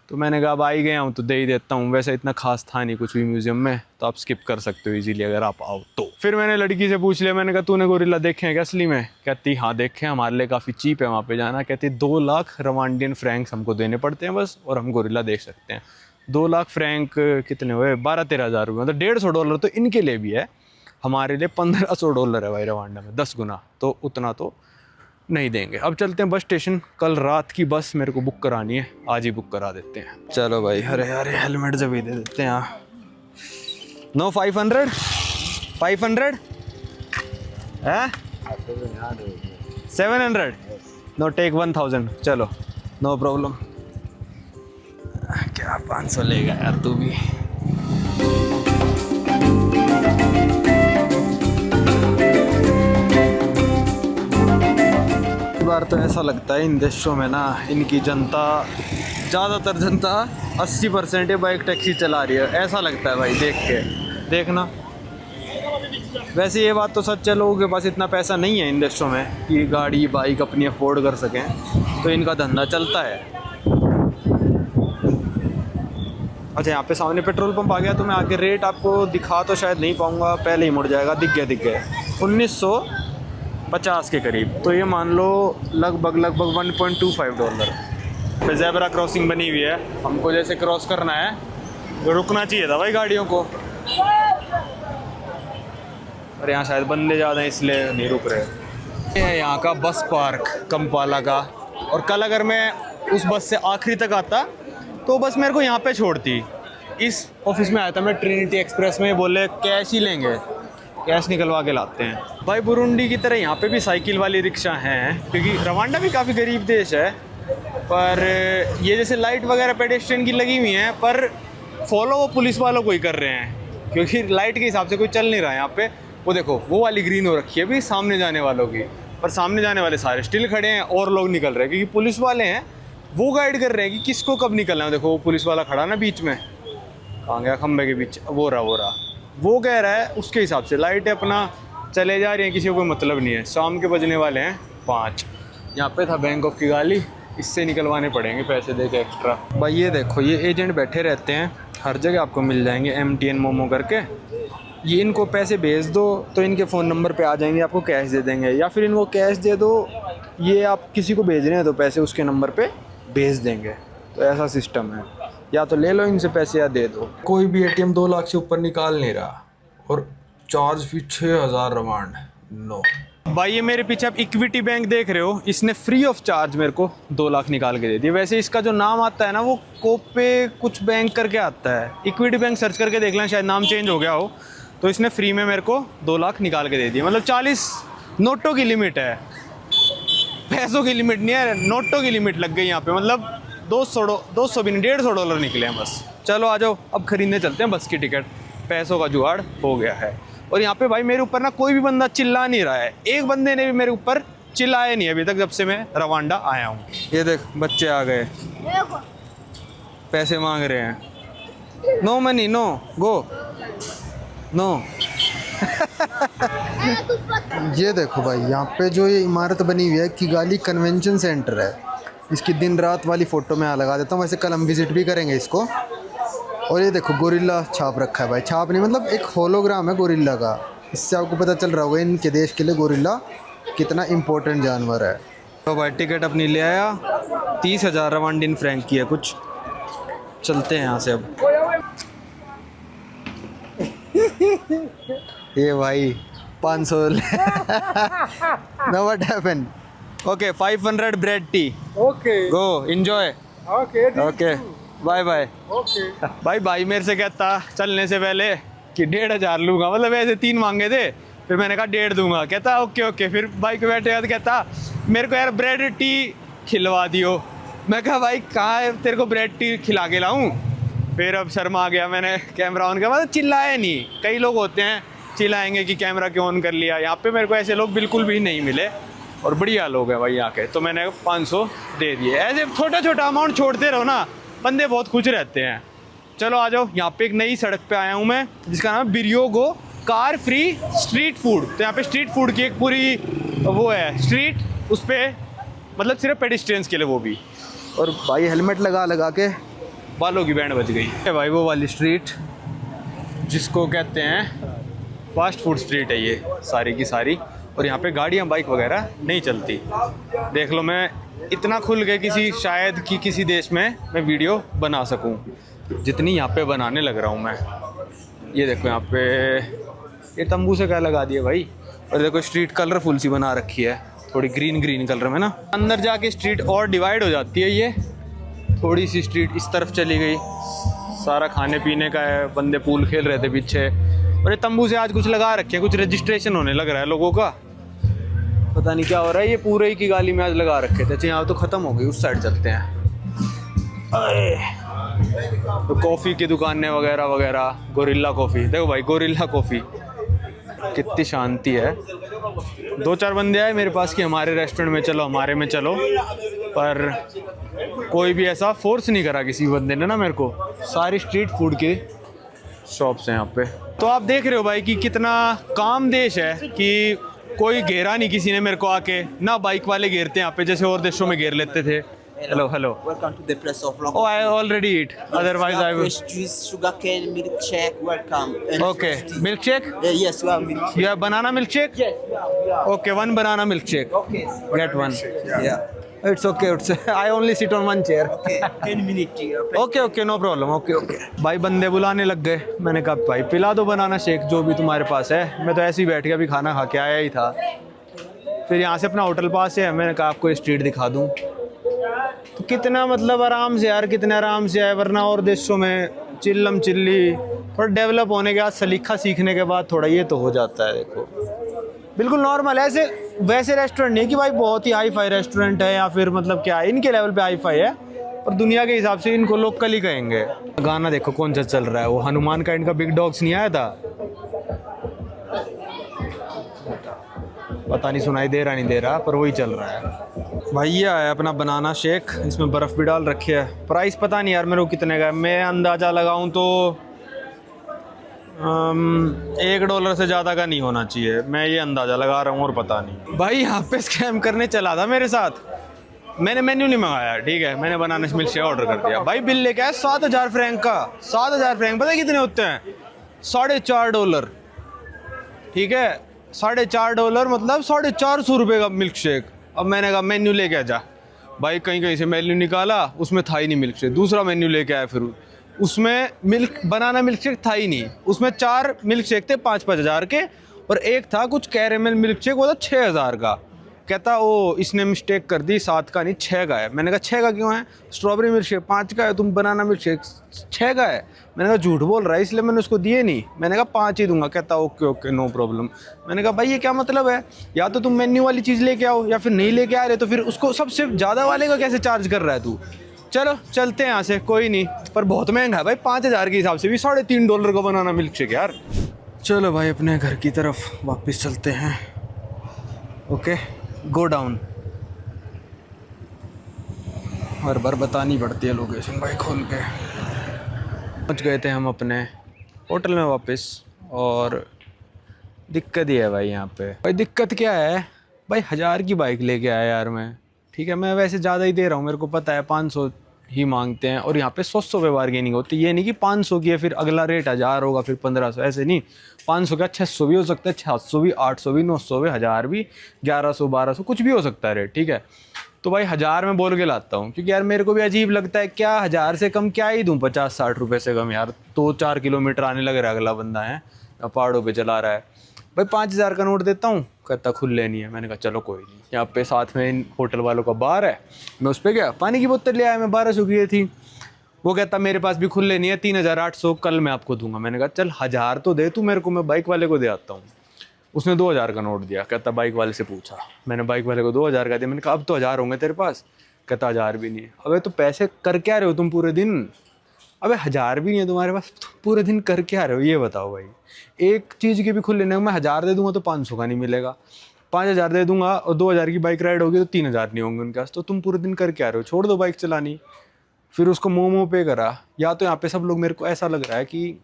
तो मैंने कहा अब आ ही गया हूँ तो दे ही देता हूँ। वैसे इतना खास था नहीं कुछ भी म्यूज़ियम में, तो आप स्किप कर सकते हो इजीली अगर आप आओ तो। फिर मैंने लड़की से पूछ लिया, मैंने कहा तूने गोरिल्ला देखे हैं क्या असली में? कहती हाँ देखे, हमारे लिए काफ़ी चीप है वहाँ पे जाना। कहती 2 लाख रवांडियन फ्रैंक्स हमको देने पड़ते हैं बस, और हम गोरिल्ला देख सकते हैं। 2 लाख फ्रैंक कितने हुए? 12-13 हज़ार रुपये, मतलब $150 तो इनके लिए भी है। हमारे लिए $1,500 है भाई रवांडा में, 10 गुना, तो उतना तो नहीं देंगे। अब चलते हैं बस स्टेशन। कल रात की बस मेरे को बुक करानी है, आज ही बुक करा देते हैं। चलो भाई, अरे अरे हेलमेट जब ही दे देते हैं। नो 500 है 700 नो टेक 1000। चलो नो प्रॉब्लम। क्या 500 लेगा यार तू भी। बार तो ऐसा लगता है इन देशों में ना, इनकी जनता, ज़्यादातर जनता 80% ये बाइक टैक्सी चला रही है, ऐसा लगता है भाई देख के। देखना, वैसे ये बात तो सच है, लोगों के पास इतना पैसा नहीं है इन देशों में कि गाड़ी बाइक अपनी अफोर्ड कर सकें, तो इनका धंधा चलता है। अच्छा, यहाँ पे सामने पेट्रोल पंप आ गया, तो मैं आगे रेट आपको दिखा तो शायद नहीं पाऊँगा, पहले ही मुड़ जाएगा। दिख गया 1950 के करीब, तो ये मान लो लगभग $1.25। पे ज़ेब्रा क्रॉसिंग बनी हुई है, हमको जैसे क्रॉस करना है तो रुकना चाहिए था भाई गाड़ियों को, और यहाँ शायद बंदे ज़्यादा हैं इसलिए नहीं रुक रहे। ये है यहाँ का बस पार्क कंपाला का, और कल अगर मैं उस बस से आखिरी तक आता तो बस मेरे को यहाँ पे छोड़ती। इस ऑफिस में आया था मैं ट्रिनिटी एक्सप्रेस में, बोले कैश ही लेंगे, कैश निकलवा के लाते हैं। भाई बुरुंडी की तरह यहाँ पे भी साइकिल वाली रिक्शा हैं, क्योंकि रवांडा भी काफ़ी गरीब देश है, पर ये जैसे लाइट वगैरह पेडेस्ट्रियन की लगी हुई हैं, पर फॉलो वो पुलिस वालों को ही कर रहे हैं, क्योंकि लाइट के हिसाब से कोई चल नहीं रहा है यहाँ पे। वो देखो वो वाली ग्रीन हो रखी है अभी सामने जाने वालों की, पर सामने जाने वाले सारे स्टिल खड़े हैं और लोग निकल रहे हैं, क्योंकि पुलिस वाले हैं वो गाइड कर रहे हैं कि किसको कब निकलना है। देखो वो पुलिस वाला खड़ा ना बीच में, कहाँ गया, खंबे के बीच, वो रहा वो कह रहा है उसके हिसाब से लाइटें अपना चले जा रही हैं, किसी को कोई मतलब नहीं है। शाम के बजने वाले हैं 5। यहाँ पे था बैंक ऑफ किगाली, इससे निकलवाने पड़ेंगे पैसे दे के एक्स्ट्रा। भाई ये देखो ये एजेंट बैठे रहते हैं, हर जगह आपको मिल जाएंगे MTN मोमो करके। ये इनको पैसे भेज दो तो इनके फ़ोन नंबर पे आ जाएंगे, आपको कैश दे देंगे, या फिर इनको कैश दे दो, ये आप किसी को भेज रहे हैं तो पैसे उसके नंबर पे भेज देंगे। तो ऐसा सिस्टम है, या तो ले लो इनसे पैसे या दे दो। कोई भी ATM 2 लाख से ऊपर निकाल नहीं रहा, और चार्ज फी 6000 रवांड नो। भाई ये मेरे पीछे आप इक्विटी बैंक देख रहे हो, इसने फ्री ऑफ चार्ज मेरे को 2 लाख निकाल के दे दिए। वैसे इसका जो नाम आता है ना वो कोपे कुछ बैंक करके आता है, इक्विटी बैंक सर्च करके देख लें, शायद नाम चेंज हो गया हो। तो इसने फ्री में मेरे को 2 लाख निकाल के दे दिए। मतलब 40 नोटों की लिमिट है, पैसों की लिमिट नहीं है, नोटों की लिमिट लग गई यहाँ पे। मतलब 200 भी नहीं, $150 निकले हैं बस। चलो आ जाओ अब खरीदने चलते हैं बस की टिकट, पैसों का जुगाड़ हो गया है। और यहाँ पे भाई मेरे ऊपर ना कोई भी बंदा चिल्ला नहीं रहा है, एक बंदे ने भी मेरे ऊपर चिल्लाया नहीं अभी तक जब से मैं रवांडा आया हूँ। ये देख बच्चे आ गए, पैसे मांग रहे हैं। No money no go no. ये देखो भाई यहाँ पे जो ये इमारत बनी हुई है किगाली कन्वेंशन सेंटर है, इसकी दिन रात वाली फ़ोटो मैं यहाँ लगा देता हूँ। वैसे कल हम विज़िट भी करेंगे इसको। और ये देखो गोरिल्ला छाप रखा है भाई, छाप नहीं मतलब एक होलोग्राम है गोरिल्ला का। इससे आपको पता चल रहा होगा इनके देश के लिए गोरिल्ला कितना इम्पोर्टेंट जानवर है। तो भाई टिकट अपनी ले आया, 30,000 रवांडिन फ्रैंक की है कुछ। चलते हैं यहाँ से अब। ये भाई 500 Now what happened? Okay 500 bread tea, Okay. Go enjoy. Okay. Okay bye bye. Okay. भाई मेरे से कहता चलने से पहले कि 1,500 लूँगा, मतलब ऐसे 3 मांगे थे, फिर मैंने कहा 1.5 दूंगा। कहता ओके। फिर बाइक पे बैठे तो कहता मेरे को यार ब्रेड टी खिलवा दियो। मैं कहा भाई कहाँ तेरे को ब्रेड टी खिला के लाऊं। फिर अब शर्मा आ गया, मैंने कैमरा ऑन किया, मतलब चिल्लाया नहीं। कई लोग होते हैं चिल्लाएंगे कि कैमरा क्यों ऑन कर लिया, यहाँ पे मेरे को ऐसे लोग बिल्कुल भी नहीं मिले और बढ़िया लोग हैं भाई यहाँ के। तो मैंने 500 दे दिए। ऐसे छोटा अमाउंट छोड़ते रहो ना, बंदे बहुत खुश रहते हैं। चलो आ जाओ, यहाँ पे एक नई सड़क पे आया हूँ मैं जिसका नाम है बिरियोगो कार फ्री स्ट्रीट फूड। तो यहाँ पे स्ट्रीट फूड की एक पूरी वो है स्ट्रीट, उस पर मतलब सिर्फ पेडिस्ट्रियंस के लिए वो भी। और भाई हेलमेट लगा के बालों की बैंड बज गई है भाई। वो वाली स्ट्रीट जिसको कहते हैं फास्ट फूड स्ट्रीट है ये सारी की सारी। और यहाँ पे गाड़ियाँ बाइक वगैरह नहीं चलती। देख लो मैं इतना खुल के शायद कि किसी देश में मैं वीडियो बना सकूँ जितनी यहाँ पे बनाने लग रहा हूँ मैं। ये देखो यहाँ पे ये तंबू से क्या लगा दिया भाई। और देखो स्ट्रीट कलरफुल सी बना रखी है, थोड़ी ग्रीन कलर में ना। अंदर जाके स्ट्रीट और डिवाइड हो जाती है। ये थोड़ी सी स्ट्रीट इस तरफ चली गई, सारा खाने पीने का है, बंदे पूल खेल रहे थे पीछे। और ये तंबू से आज कुछ लगा रखे हैं, कुछ रजिस्ट्रेशन होने लग रहा है लोगों का, पता नहीं क्या हो रहा है। ये पूरे ही की गाली में आज लगा रखे थे। यहाँ तो ख़त्म हो गई, उस साइड चलते हैं। तो कॉफ़ी की दुकानें वगैरह गोरिल्ला कॉफ़ी। देखो भाई गोरिल्ला कॉफ़ी कितनी शांति है। 2-4 बंदे आए मेरे पास कि हमारे रेस्टोरेंट में चलो, हमारे में चलो, पर कोई भी ऐसा फोर्स नहीं करा किसी बंदे ने ना मेरे को। सारी स्ट्रीट फूड के शॉप्स हैं यहाँ पे। तो आप देख रहे हो भाई कि कितना काम देश है कि कोई घेरा नहीं किसी ने मेरे को आके, ना बाइक वाले घेरते हैं यहाँ पे जैसे और देशों में घेर लेते थे। Hello. Welcome to the place of Long. Oh, I already eat. Otherwise, I will. Fresh juice, sugarcane, milkshake. Welcome. And Okay. frosty. Milkshake? Yes, we have milkshake. You have banana milkshake? Yes, we have. Okay, 1 banana milkshake. Okay. Get 1. Yeah. It's okay. I only sit on 1 chair. Okay. 10 minutes. Okay, no problem. Okay. भाई बंदे बुलाने लग गए। मैंने कहा भाई पिला दो बनाना शेक जो भी तुम्हारे पास है। मैं तो ऐसे ही बैठ के अभी खाना खा के आया ही था। फिर यहाँ से अपना होटल पास है, मैंने कहा आपको स्ट्रीट दिखा दूँ। तो कितना मतलब आराम से यार, कितने आराम से है, वरना और देशों में चिल्लम चिल्ली थोड़ा डेवलप होने के बाद, सलीका सीखने के बाद थोड़ा ये तो हो जाता है। देखो बिल्कुल नॉर्मल है, ऐसे वैसे रेस्टोरेंट नहीं कि भाई बहुत ही हाई फाई रेस्टोरेंट है या फिर मतलब क्या है, इनके लेवल पे हाई फाई है, पर दुनिया के हिसाब से इनको लोकल ही कहेंगे। गाना देखो कौन सा चल रहा है, वो हनुमान का इनका बिग डॉग्स नहीं आया था, पता नहीं सुनाई दे रहा नहीं दे रहा, पर वही चल रहा है। भाई ये आया अपना बनाना शेक, इसमें बर्फ़ भी डाल रखी है। प्राइस पता नहीं यार मेरे को कितने का है, मैं अंदाज़ा लगाऊं तो $1 से ज़्यादा का नहीं होना चाहिए, मैं ये अंदाज़ा लगा रहा हूँ और पता नहीं। भाई यहाँ पे स्कैम करने चला था मेरे साथ, मैंने मेन्यू नहीं मंगाया, ठीक है, मैंने बनाना मिल्क शेक ऑर्डर कर दिया। भाई बिल लेके आया 7,000 फ्रैंक का। 7,000 फ्रैंक पता है कितने होते हैं? $4.5। ठीक है, $4.5 मतलब $450 का मिल्क शेक। अब मैंने कहा मेन्यू लेके आ जा। भाई कहीं कहीं से मेन्यू निकाला, उसमें था ही नहीं मिल्क शेक। दूसरा मेन्यू लेके आया, फिर उसमें बनाना मिल्क शेक था ही नहीं। उसमें 4 मिल्क शेक थे 5-5 हज़ार के, और एक था कुछ कैरेमल मिल्क शेक, वो था 6,000 का। कहता ओ इसने मिस्टेक कर दी, 7 का नहीं 6 का है। मैंने कहा 6 का क्यों है? स्ट्रॉबेरी मिल्क शेक 5 का है, तुम बनाना मिल्क शेक 6 का है। मैंने कहा झूठ बोल रहा है, इसलिए मैंने उसको दिए नहीं, मैंने कहा 5 ही दूंगा। कहता ओके ओके नो प्रॉब्लम। मैंने कहा भाई ये क्या मतलब है, या तो तुम मेन्यू वाली चीज़ लेके आओ या फिर नहीं लेके आ रहे, तो फिर उसको सबसे ज़्यादा वाले का कैसे चार्ज कर रहा है तू? चलो चलते हैं यहाँ से, कोई नहीं, पर बहुत महंगा है भाई, 5,000 के हिसाब से भी $3.5 का बनाना मिल्क शेक यार। चलो भाई अपने घर की तरफ वापस चलते हैं। Okay go down. हर बार बतानी पड़ती है लोकेशन भाई खोल के। पहुँच गए थे हम अपने होटल में वापस, और दिक्कत ही है भाई यहाँ पे। भाई दिक्कत क्या है भाई, 1,000 की बाइक लेके आया यार मैं, ठीक है, मैं वैसे ज़्यादा ही दे रहा हूँ, मेरे को पता है 500 ही मांगते हैं, और यहाँ पे 100 पे बार्गेनिंग होती है। ये नहीं कि 500 की है फिर अगला रेट 1,000 होगा फिर 1,500, ऐसे नहीं। 500 का 600 भी हो सकता है, 700 भी, 800 भी, 900 भी, 1,000 भी, 1100, 1200 कुछ भी हो सकता है रेट, ठीक है। तो भाई 1,000 में बोल के लाता हूँ, क्योंकि यार मेरे को भी अजीब लगता है, क्या 1,000 से कम क्या ही दूँ, 50-60 रुपये से कम यार। 2-4 किलोमीटर आने लग रहा है, अगला बंदा है पहाड़ों पे चला रहा है। भाई 5,000 का नोट देता हूँ, कहता खुले नहीं है। मैंने कहा चलो कोई नहीं, यहाँ पे साथ में इन होटल वालों का बार है, मैं उस पर गया, पानी की बोतल ले आया, मैं 1200 की थी। वो कहता मेरे पास भी खुले नहीं है, 3,800 कल मैं आपको दूंगा। मैंने कहा चल 1,000 तो दे तू मेरे को, मैं बाइक वाले को दे आता हूँ। उसने 2,000 का नोट दिया, कहता बाइक वाले से पूछा। मैंने बाइक वाले को 2,000 का दिया। मैंने कहा अब तो 1,000 होंगे तेरे पास? कहता 1,000 भी नहीं है। अबे तो पैसे कर क्या रहे हो तुम पूरे दिन? अबे 1,000 भी नहीं है तुम्हारे पास, तो पूरे दिन कर क्या रहे हो ये बताओ भाई। एक चीज़ के भी खुले नहीं, मैं 1,000 दे दूंगा तो 500 का नहीं मिलेगा, 5,000 दे दूंगा और 2,000 की बाइक राइड होगी तो 3,000 नहीं होंगे उनके पास। तो तुम पूरे दिन कर क्या रहे हो, छोड़ दो बाइक चलानी। फिर उसको मोमो पे करा। या तो यहाँ पे सब लोग, मेरे को ऐसा लग रहा है कि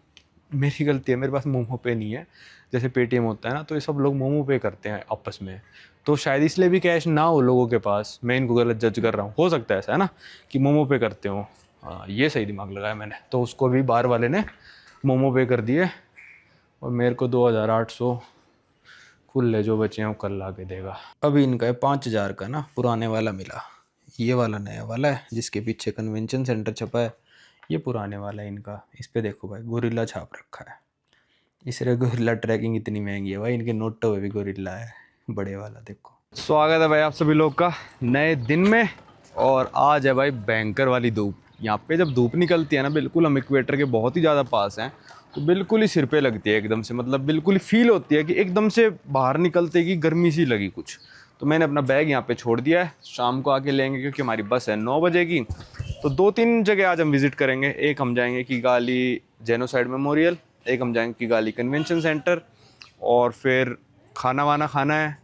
मेरी गलती है, मेरे पास मोमो पे नहीं है, जैसे पेटीएम होता है ना, तो ये सब लोग मोमो पे करते हैं आपस में, तो शायद इसलिए भी कैश ना हो लोगों के पास। मैं इनको गलत जज कर रहा हूँ, हो सकता है ऐसा है ना कि मोमो पे करते हो। हाँ ये सही दिमाग लगाया मैंने। तो उसको भी बार वाले ने मोमो पे कर दिए, और मेरे को 2,800 खुले जो बचे हैं वो कल ला के देगा। अभी इनका 5,000 का ना पुराने वाला मिला, ये वाला नया वाला है जिसके पीछे कन्वेंशन सेंटर छपा है, ये पुराने वाला है इनका। इस पे देखो भाई गोरिल्ला छाप रखा है, इसलिए गोरिल्ला ट्रैकिंग इतनी महंगी है भाई। इनके नोटों में भी गोरिल्ला है, बड़े वाला देखो। स्वागत है भाई आप सभी लोग का नए दिन में, और आज है भाई भयंकर वाली धूप। यहाँ पे जब धूप निकलती है ना, बिल्कुल हम इक्वेटर के बहुत ही ज़्यादा पास हैं, तो बिल्कुल ही सिर पे लगती है एकदम से, मतलब बिल्कुल ही फील होती है कि एकदम से बाहर निकलते कि गर्मी सी लगी कुछ। तो मैंने अपना बैग यहाँ पे छोड़ दिया है, शाम को आके लेंगे क्योंकि हमारी बस है 9 बजे की। तो 2-3 जगह आज हम विज़िट करेंगे। एक हम जाएंगे किगाली जेनोसाइड मेमोरियल, एक हम जाएंगे किगाली कन्वेंशन सेंटर, और फिर खाना वाना खाना है,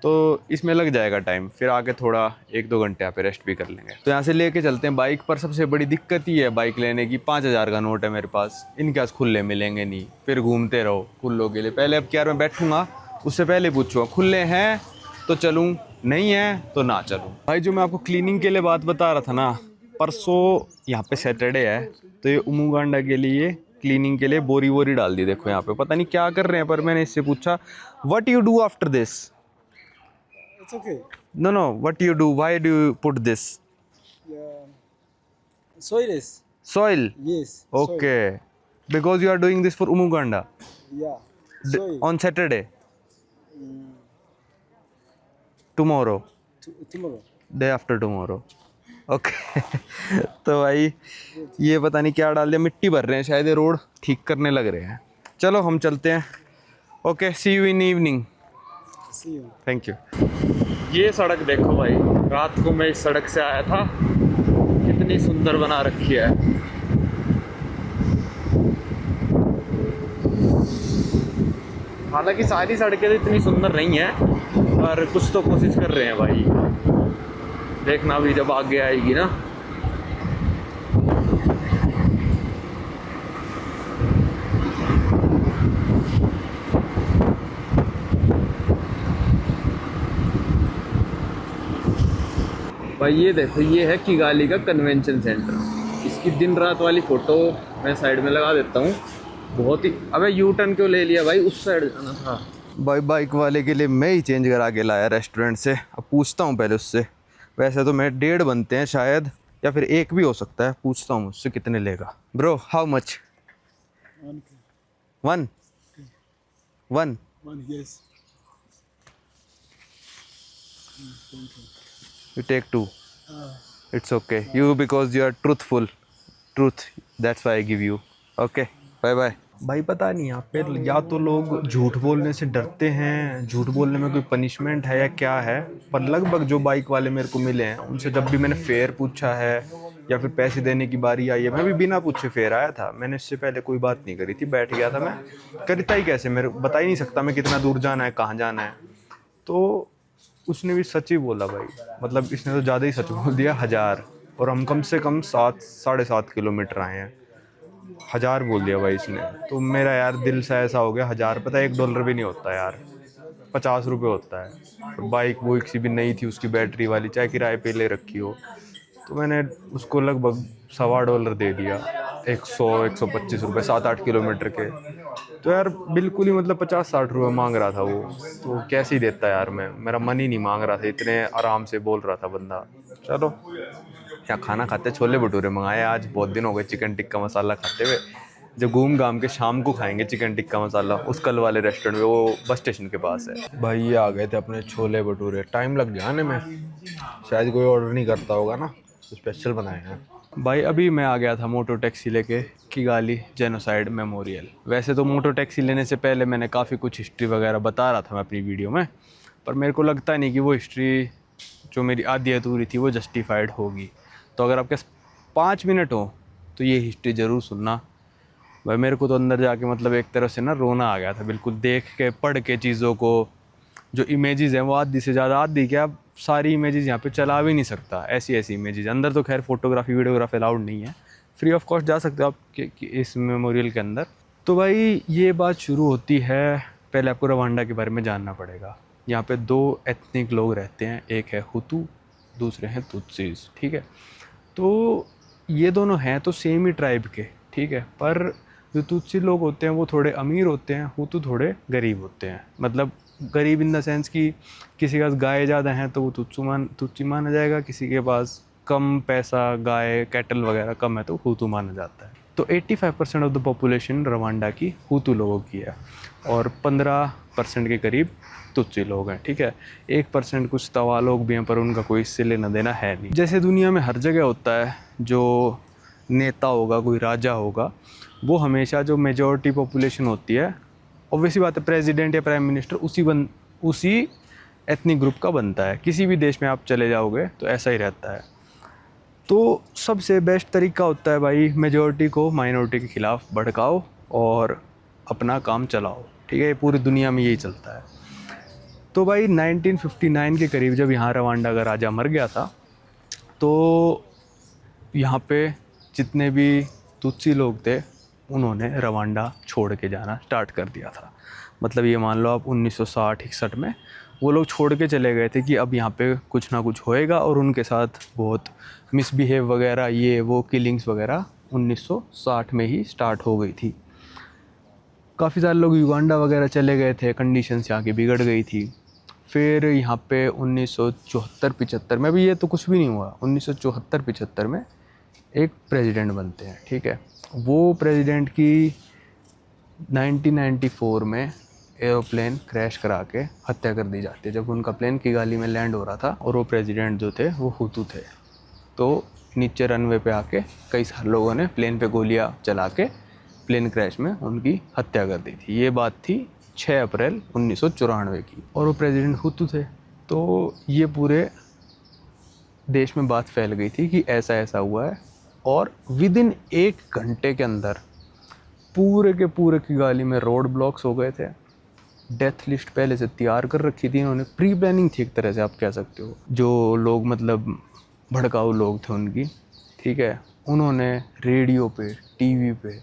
तो इसमें लग जाएगा टाइम। फिर आके थोड़ा 1-2 घंटे यहाँ पे रेस्ट भी कर लेंगे। तो यहाँ से लेके चलते हैं बाइक पर। सबसे बड़ी दिक्कत ही है बाइक लेने की, 5,000 का नोट है मेरे पास, इनके पास खुले मिलेंगे नहीं, फिर घूमते रहो खुलों के लिए। पहले अब क्या मैं बैठूंगा उससे पहले पूछूंगा खुले हैं तो चलूँ, नहीं है तो ना चलूँ। भाई जो मैं आपको क्लीनिंग के लिए बात बता रहा था ना, परसों यहाँ पे सैटरडे है, तो ये उमुगांडा के लिए क्लीनिंग के लिए बोरी वोरी डाल दी। देखो यहाँ पे पता नहीं क्या कर रहे हैं, पर मैंने इससे पूछा what you do after this. It's okay. No, what do you do? Why do you put this? Yeah. Soil is. Soil. Yes. Okay. Because you are doing this for Umuganda. Soil. Yeah. Soil. On Saturday. Mm, Tomorrow. tomorrow. Day after tomorrow. Okay तो भाई ये पता नहीं क्या डाल दिया, मिट्टी भर रहे हैं शायद, ये रोड ठीक करने लग रहे हैं। चलो हम चलते हैं। Okay, see you in evening. Thank you. ये सड़क देखो भाई, रात को मैं इस सड़क से आया था, कितनी सुंदर बना रखी है। हालांकि सारी सड़कें तो इतनी सुंदर नहीं है, पर कुछ तो कोशिश कर रहे हैं भाई। देखना अभी जब आगे आएगी ना। भाई ये देखो, ये है किगाली का कन्वेंशन सेंटर। इसकी दिन रात वाली फ़ोटो मैं साइड में लगा देता हूँ। बहुत ही, अबे यू टर्न क्यों ले लिया भाई, उस साइड जाना था। भाई बाइक वाले के लिए मैं ही चेंज करा के लाया रेस्टोरेंट से। अब पूछता हूँ पहले उससे। वैसे तो मैं 1.5 बनते हैं शायद, या फिर 1 भी हो सकता है। पूछता हूँ उससे कितने लेगा। Bro how much? 1 1 yes. You take 2. It's okay. You because you are truthful. Truth. That's why I give you. Okay. Bye bye. भाई पता नहीं यहाँ पे या तो लोग झूठ बोलने से डरते हैं, झूठ बोलने में कोई पनिशमेंट है या क्या है, पर लगभग जो बाइक वाले मेरे को मिले हैं उनसे जब भी मैंने फेयर पूछा है या फिर पैसे देने की बारी आई है, मैं भी बिना पूछे फेयर आया था। मैंने इससे पहले कोई बात नहीं करी थी, बैठ गया था मैं। करता ही कैसे, मेरे बता ही नहीं सकता मैं कितना दूर जाना है, कहाँ जाना है। तो उसने भी सच ही बोला भाई, मतलब इसने तो ज़्यादा ही सच बोल दिया, 1000। और हम कम से कम 7-7.5 किलोमीटर आए हैं, 1000 बोल दिया भाई इसने। तो मेरा यार दिल सा ऐसा हो गया, 1000 पता है $1 भी नहीं होता यार, 50 रुपये होता है। तो बाइक वो किसी भी नहीं थी उसकी, बैटरी वाली, चाहे किराए पे ले रखी हो। तो मैंने उसको लगभग $1.25 दे दिया, 100-125 रुपये, 7-8 किलोमीटर के। तो यार बिल्कुल ही मतलब 50-60 रुपये मांग रहा था वो। तो कैसे ही देता यार, मेरा मन ही नहीं मांग रहा था, इतने आराम से बोल रहा था बंदा। चलो क्या खाना खाते, छोले भटूरे मंगाए आज, बहुत दिन हो गए चिकन टिक्का मसाला खाते हुए। जब घूम घाम के शाम को खाएंगे चिकन टिक्का मसाला उस कल वाले रेस्टोरेंट में, वो बस स्टेशन के पास है। भाई ये आ गए थे अपने छोले भटूरे, टाइम लग गया आने में, शायद कोई ऑर्डर नहीं करता होगा ना, तो स्पेशल बनाए हैं। भाई अभी मैं आ गया था मोटो टैक्सी लेके किगाली जेनोसाइड मेमोरियल। वैसे तो मोटो टैक्सी लेने से पहले मैंने काफ़ी कुछ हिस्ट्री वगैरह बता रहा था मैं अपनी वीडियो में, पर मेरे को लगता नहीं कि वो हिस्ट्री जो मेरी आधी अधूरी थी वो जस्टिफाइड होगी। तो अगर आपके 5 मिनट हो तो ये हिस्ट्री ज़रूर सुनना। भाई मेरे को तो अंदर जाके मतलब एक तरह से ना रोना आ गया था, बिल्कुल देख के पढ़ के चीज़ों को। जो इमेजेस हैं वो आधी से ज़्यादा, आधी क्या सारी इमेजेस यहाँ पे चला भी नहीं सकता, ऐसी ऐसी इमेजेस। अंदर तो खैर फोटोग्राफी वीडियोग्राफी अलाउड नहीं है, फ्री ऑफ कॉस्ट जा सकते हो आप इस मेमोरियल के अंदर। तो भाई ये बात शुरू होती है, पहले आपको रवांडा के बारे में जानना पड़ेगा। यहाँ पे 2 एथनिक लोग रहते हैं, एक है हुतू, दूसरे हैं तुत्सीज, ठीक है। तो ये दोनों हैं तो सेम ही ट्राइब के, ठीक है। पर जो तुत्सी लोग होते हैं वो थोड़े अमीर होते हैं, हुतू थोड़े गरीब होते हैं। मतलब गरीब इन द सेंस कि किसी के पास गाय ज़्यादा हैं तो वो तुत्सी माना जाएगा, किसी के पास कम पैसा, गाय कैटल वगैरह कम है तो हुतू माना जाता है। तो 85% ऑफ द पॉपुलेशन रवांडा की हुतू लोगों की है और 15% के करीब तुत्सी लोग हैं, ठीक है। 1% कुछ तवा लोग भी हैं, पर उनका कोई इससे लेना देना है नहीं। जैसे दुनिया में हर जगह होता है, जो नेता होगा, कोई राजा होगा, वो हमेशा जो मेजॉरिटी पॉपुलेशन होती है, ऑब्वियसली बात है प्रेसिडेंट या प्राइम मिनिस्टर उसी एथनिक ग्रुप का बनता है। किसी भी देश में आप चले जाओगे तो ऐसा ही रहता है। तो सबसे बेस्ट तरीका होता है भाई, मेजॉरिटी को माइनॉरिटी के ख़िलाफ़ भड़काओ और अपना काम चलाओ, ठीक है। पूरी दुनिया में यही चलता है। तो भाई 1959 के करीब जब यहाँ रवांडा का राजा मर गया था, तो यहाँ पे जितने भी तुत्सी लोग थे उन्होंने रवांडा छोड़ के जाना स्टार्ट कर दिया था। मतलब ये मान लो आप 1960-61 में वो लोग छोड़ के चले गए थे कि अब यहाँ पे कुछ ना कुछ होएगा, और उनके साथ बहुत मिसबिहेव वगैरह, ये वो किलिंग्स वगैरह 1960 में ही स्टार्ट हो गई थी। काफ़ी सारे लोग युगांडा वगैरह चले गए थे, कंडीशंस यहाँ की बिगड़ गई थी। फिर यहाँ पे 1974-75 में, अभी ये तो कुछ भी नहीं हुआ, 1974-75 में एक प्रेसिडेंट बनते हैं, ठीक है। वो प्रेसिडेंट की 1994 में एरोप्लेन क्रैश करा के हत्या कर दी जाती है, जब उनका प्लेन किगाली में लैंड हो रहा था। और वो प्रेसिडेंट जो थे वो हुतू थे, तो नीचे रनवे पे आके कई सारे लोगों ने प्लेन पे गोलियां चला के प्लेन क्रैश में उनकी हत्या कर दी थी। ये बात थी 6 अप्रैल 1994 की, और वो प्रेसिडेंट हुतू थे। तो ये पूरे देश में बात फैल गई थी कि ऐसा ऐसा हुआ है, और विद इन 1 घंटे के अंदर पूरे के पूरे किगाली में रोड ब्लॉक्स हो गए थे। डेथ लिस्ट पहले से तैयार कर रखी थी इन्होंने, प्री प्लानिंग थी एक तरह से आप कह सकते हो। जो लोग मतलब भड़काऊ लोग थे उनकी, ठीक है, उन्होंने रेडियो पे, टीवी पे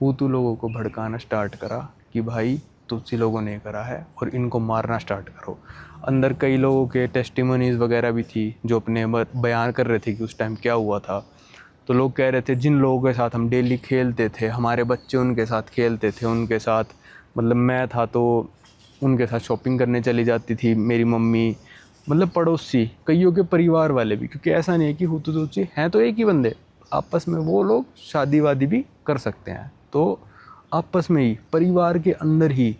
हुतू लोगों को भड़काना स्टार्ट करा कि भाई तुत्सी लोगों ने करा है और इनको मारना स्टार्ट करो। अंदर कई लोगों के टेस्टिमोनीज वगैरह भी थी जो अपने बयान कर रहे थे कि उस टाइम क्या हुआ था। तो लोग कह रहे थे जिन लोगों के साथ हम डेली खेलते थे, हमारे बच्चे उनके साथ खेलते थे, उनके साथ मतलब मैं था तो उनके साथ शॉपिंग करने चली जाती थी मेरी मम्मी, मतलब पड़ोसी, कईयों के परिवार वाले भी, क्योंकि ऐसा नहीं है कि हुतू तुत्सी हैं तो एक ही बंदे, आपस में वो लोग शादी वादी भी कर सकते हैं। तो आपस में ही परिवार के अंदर ही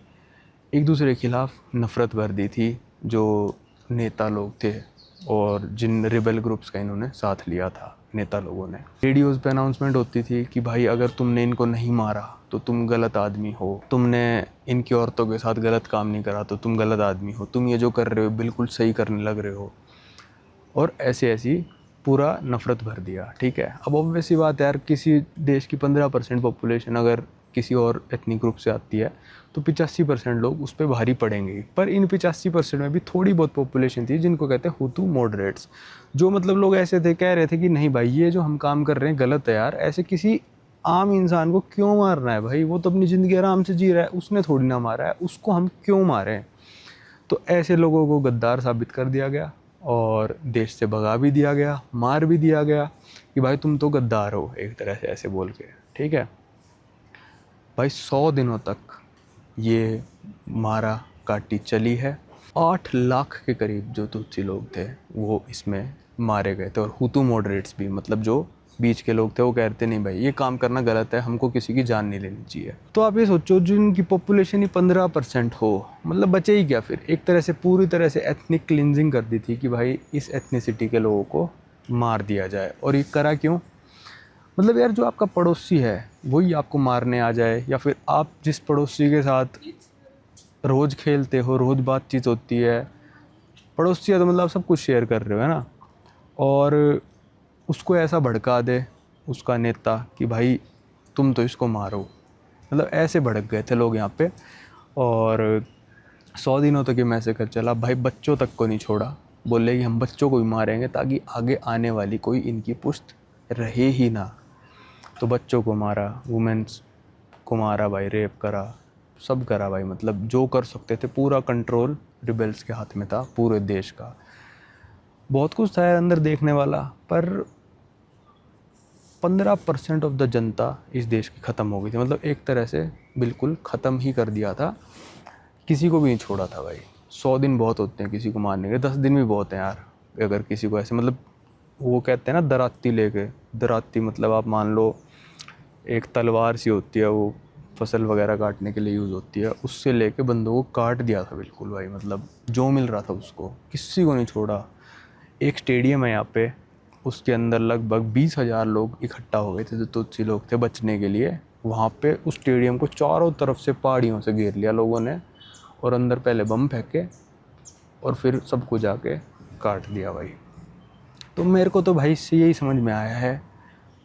एक दूसरे के खिलाफ नफ़रत भर दी थी जो नेता लोग थे और जिन रिबेल ग्रुप्स का इन्होंने साथ लिया था नेता लोगों ने। रेडियोज़ पे अनाउंसमेंट होती थी कि भाई अगर तुमने इनको नहीं मारा तो तुम गलत आदमी हो, तुमने इनकी औरतों के साथ गलत काम नहीं करा तो तुम गलत आदमी हो, तुम ये जो कर रहे हो बिल्कुल सही करने लग रहे हो, और ऐसी पूरा नफ़रत भर दिया। ठीक है, अब ऑब्वियस सी बात है यार, किसी देश की 15% पॉपुलेशन अगर किसी और एथनिक ग्रुप से आती है तो 85% लोग उस पर भारी पड़ेंगे। पर इन 85% में भी थोड़ी बहुत पॉपुलेशन थी जिनको कहते हैं हुतू मॉडरेट्स, जो मतलब लोग ऐसे थे, कह रहे थे कि नहीं भाई ये जो हम काम कर रहे हैं गलत है यार, ऐसे किसी आम इंसान को क्यों मारना है भाई, वो तो अपनी ज़िंदगी आराम से जी रहा है, उसने थोड़ी ना मारा है, उसको हम क्यों मारें। तो ऐसे लोगों को गद्दार साबित कर दिया गया और देश से भगा भी दिया गया, मार भी दिया गया कि भाई तुम तो गद्दार हो, एक तरह से ऐसे बोल के। ठीक है भाई, 100 दिनों तक ये मारा काटी चली है। 8 लाख के करीब जो तुत्सी लोग थे वो इसमें मारे गए थे, और हुतू मॉडरेट्स भी, मतलब जो बीच के लोग थे वो कहते नहीं भाई ये काम करना गलत है, हमको किसी की जान नहीं लेनी चाहिए। तो आप ये सोचो जिनकी पॉपुलेशन ही 15% हो, मतलब बचे ही क्या फिर। एक तरह से पूरी तरह से एथनिक क्लिनजिंग कर दी थी कि भाई इस एथनिसिटी के लोगों को मार दिया जाए। और ये करा क्यों, मतलब यार जो आपका पड़ोसी है वही आपको मारने आ जाए, या फिर आप जिस पड़ोसी के साथ रोज़ खेलते हो, रोज़ बातचीत होती है, पड़ोसी है तो मतलब आप सब कुछ शेयर कर रहे हो है ना, और उसको ऐसा भड़का दे उसका नेता कि भाई तुम तो इसको मारो। मतलब ऐसे भड़क गए थे लोग यहाँ पे, और 100 दिनों तक ये मैसेकर चला भाई, बच्चों तक को नहीं छोड़ा। बोले कि हम बच्चों को भी मारेंगे ताकि आगे आने वाली कोई इनकी पुश्त रहे ही ना। तो बच्चों को मारा, वुमेन्स को मारा भाई, रेप करा, सब करा भाई, मतलब जो कर सकते थे। पूरा कंट्रोल रिबेल्स के हाथ में था पूरे देश का। बहुत कुछ था अंदर देखने वाला, पर 15% ऑफ द जनता इस देश की ख़त्म हो गई थी। मतलब एक तरह से बिल्कुल ख़त्म ही कर दिया था, किसी को भी नहीं छोड़ा था भाई। 100 दिन बहुत होते हैं किसी को मारने के, 10 दिन भी बहुत हैं यार। अगर किसी को ऐसे, मतलब वो कहते हैं ना दराती लेके, दराती मतलब आप मान लो एक तलवार सी होती है, वो फसल वगैरह काटने के लिए यूज़ होती है, उससे लेके बंदों को काट दिया था बिल्कुल भाई। मतलब जो मिल रहा था उसको, किसी को नहीं छोड़ा। एक स्टेडियम है यहाँ पे, उसके अंदर लगभग 20,000 लोग इकट्ठा हो गए थे जो तुत्सी लोग थे बचने के लिए। वहाँ पे उस स्टेडियम को चारों तरफ से पहाड़ियों से घेर लिया लोगों ने, और अंदर पहले बम फेंके और फिर सबको जाके काट दिया भाई। तो मेरे को तो भाई इससे यही समझ में आया है,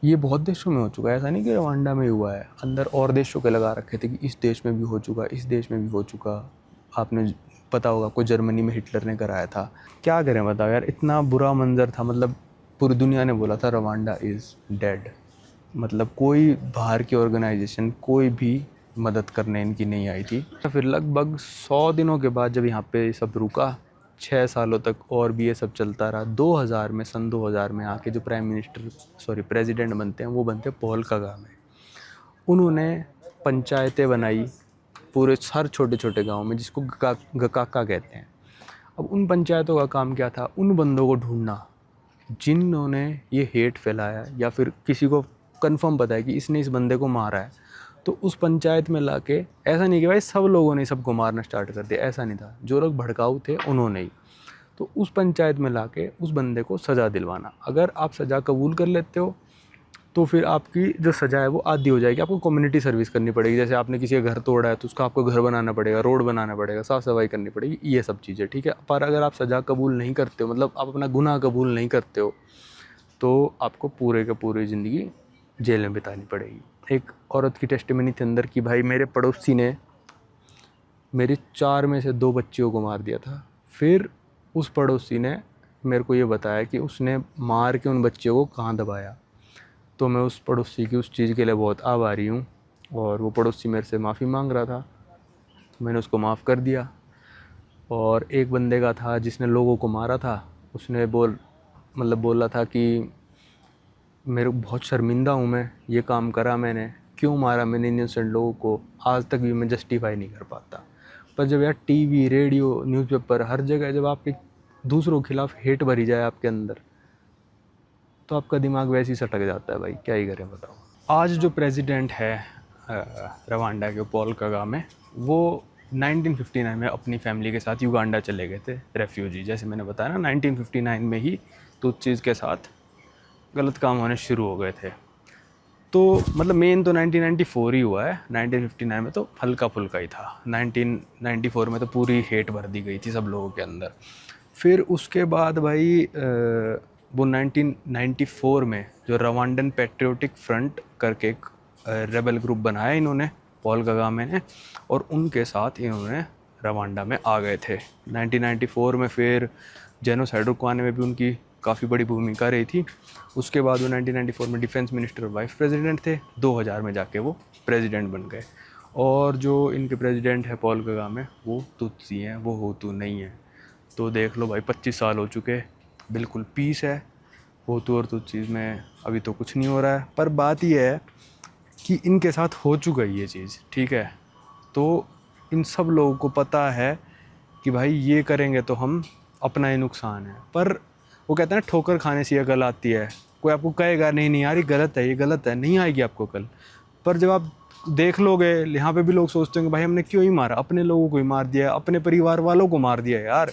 ये बहुत देशों में हो चुका है, ऐसा नहीं कि रवांडा में हुआ है। अंदर और देशों के लगा रखे थे कि इस देश में भी हो चुका, इस देश में भी हो चुका। आपने पता होगा कोई जर्मनी में हिटलर ने कराया था। क्या करें बताओ यार, इतना बुरा मंजर था। मतलब पूरी दुनिया ने बोला था रवांडा इज़ डेड। मतलब कोई बाहर की ऑर्गेनाइजेशन, कोई भी मदद करने इनकी नहीं आई थी। फिर लगभग 100 दिनों के बाद जब यहाँ पे सब रुका, 6 सालों तक और भी ये सब चलता रहा। 2000 में, सन 2000 में आके जो प्रेसिडेंट बनते हैं वो बनते हैं पॉल कगामे। उन्होंने पंचायतें बनाई पूरे हर छोटे छोटे गांव में, जिसको गकाका कहते हैं। अब उन पंचायतों का काम क्या था, उन बंदों को ढूंढना जिन्होंने ये हेट फैलाया, या फिर किसी को कंफर्म पता है कि इसने इस बंदे को मारा है, तो उस पंचायत में लाके, ऐसा नहीं कि भाई सब लोगों ने सबको मारना स्टार्ट कर दिया, ऐसा नहीं था। जो लोग भड़काऊ थे उन्होंने ही। तो उस पंचायत में लाके उस बंदे को सज़ा दिलवाना। अगर आप सज़ा कबूल कर लेते हो तो फिर आपकी जो सज़ा है वो आधी हो जाएगी। आपको कम्युनिटी सर्विस करनी पड़ेगी, जैसे आपने किसी का घर तोड़ा है तो उसका आपको घर बनाना पड़ेगा, रोड बनाना पड़ेगा, साफ़ सफाई करनी पड़ेगी, ये सब चीज़ें, ठीक है। पर अगर आप सज़ा कबूल नहीं करते हो, मतलब आप अपना गुनाह कबूल नहीं करते हो, तो आपको पूरे का पूरी ज़िंदगी जेल में बितानी पड़ेगी। एक औरत की टेस्टिमनी थी अंदर कि भाई मेरे पड़ोसी ने मेरे 4 में से 2 बच्चियों को मार दिया था। फिर उस पड़ोसी ने मेरे को ये बताया कि उसने मार के उन बच्चियों को कहाँ दबाया। तो मैं उस पड़ोसी की उस चीज़ के लिए बहुत आभारी हूँ, और वो पड़ोसी मेरे से माफ़ी मांग रहा था, मैंने उसको माफ़ कर दिया। और एक बंदे का था जिसने लोगों को मारा था, उसने बोला था कि मेरे बहुत शर्मिंदा हूँ मैं, ये काम करा मैंने, क्यों मारा मैंने इनोसेंट लोगों को, आज तक भी मैं जस्टिफाई नहीं कर पाता। पर जब यार टीवी, रेडियो, न्यूज़पेपर, हर जगह जब आपके दूसरों के खिलाफ हेट भरी जाए आपके अंदर, तो आपका दिमाग वैसे ही सटक जाता है भाई, क्या ही करें बताओ। आज जो प्रेसिडेंट है रवांडा के, पॉल कगामे, वो 1959 में अपनी फैमिली के साथ युगांडा चले गए थे रेफ्यूजी। जैसे मैंने बताया ना, 1959 में ही तुत्सीज़ के साथ गलत काम होने शुरू हो गए थे। तो मतलब मेन तो 1994 ही हुआ है, 1959 में तो हल्का फुल्का ही था, 1994 में तो पूरी हेट भर दी गई थी सब लोगों के अंदर। फिर उसके बाद भाई वो 1994 में जो रवांडन पैट्रियोटिक फ्रंट करके एक रेबल ग्रुप बनाया इन्होंने, पॉल कगामे ने, और उनके साथ इन्होंने रवांडा में आ गए थे 1994 में। फिर जेनोसाइड रुकवाने में भी उनकी काफ़ी बड़ी भूमिका रही थी। उसके बाद वो 1994 में डिफेंस मिनिस्टर और वाइस प्रेसिडेंट थे, 2000 में जाके वो प्रेसिडेंट बन गए। और जो इनके प्रेसिडेंट है पॉल कगामे, वो तुत्सी हैं, वो हुतू नहीं है। तो देख लो भाई, 25 साल हो चुके, बिल्कुल पीस है। हुतू और तुत्सीज़ में अभी तो कुछ नहीं हो रहा है। पर बात यह है कि इनके साथ हो चुका है ये चीज़, ठीक है। तो इन सब लोगों को पता है कि भाई ये करेंगे तो हम अपना ही नुकसान है। पर वो कहते हैं ना, ठोकर खाने से अकल आती है। कोई आपको कहेगा नहीं यार ये गलत है, ये गलत है, नहीं आएगी आपको कल। पर जब आप देख लोगे, यहाँ पे भी लोग सोचते हैं भाई हमने क्यों ही मारा, अपने लोगों को ही मार दिया, अपने परिवार वालों को मार दिया यार,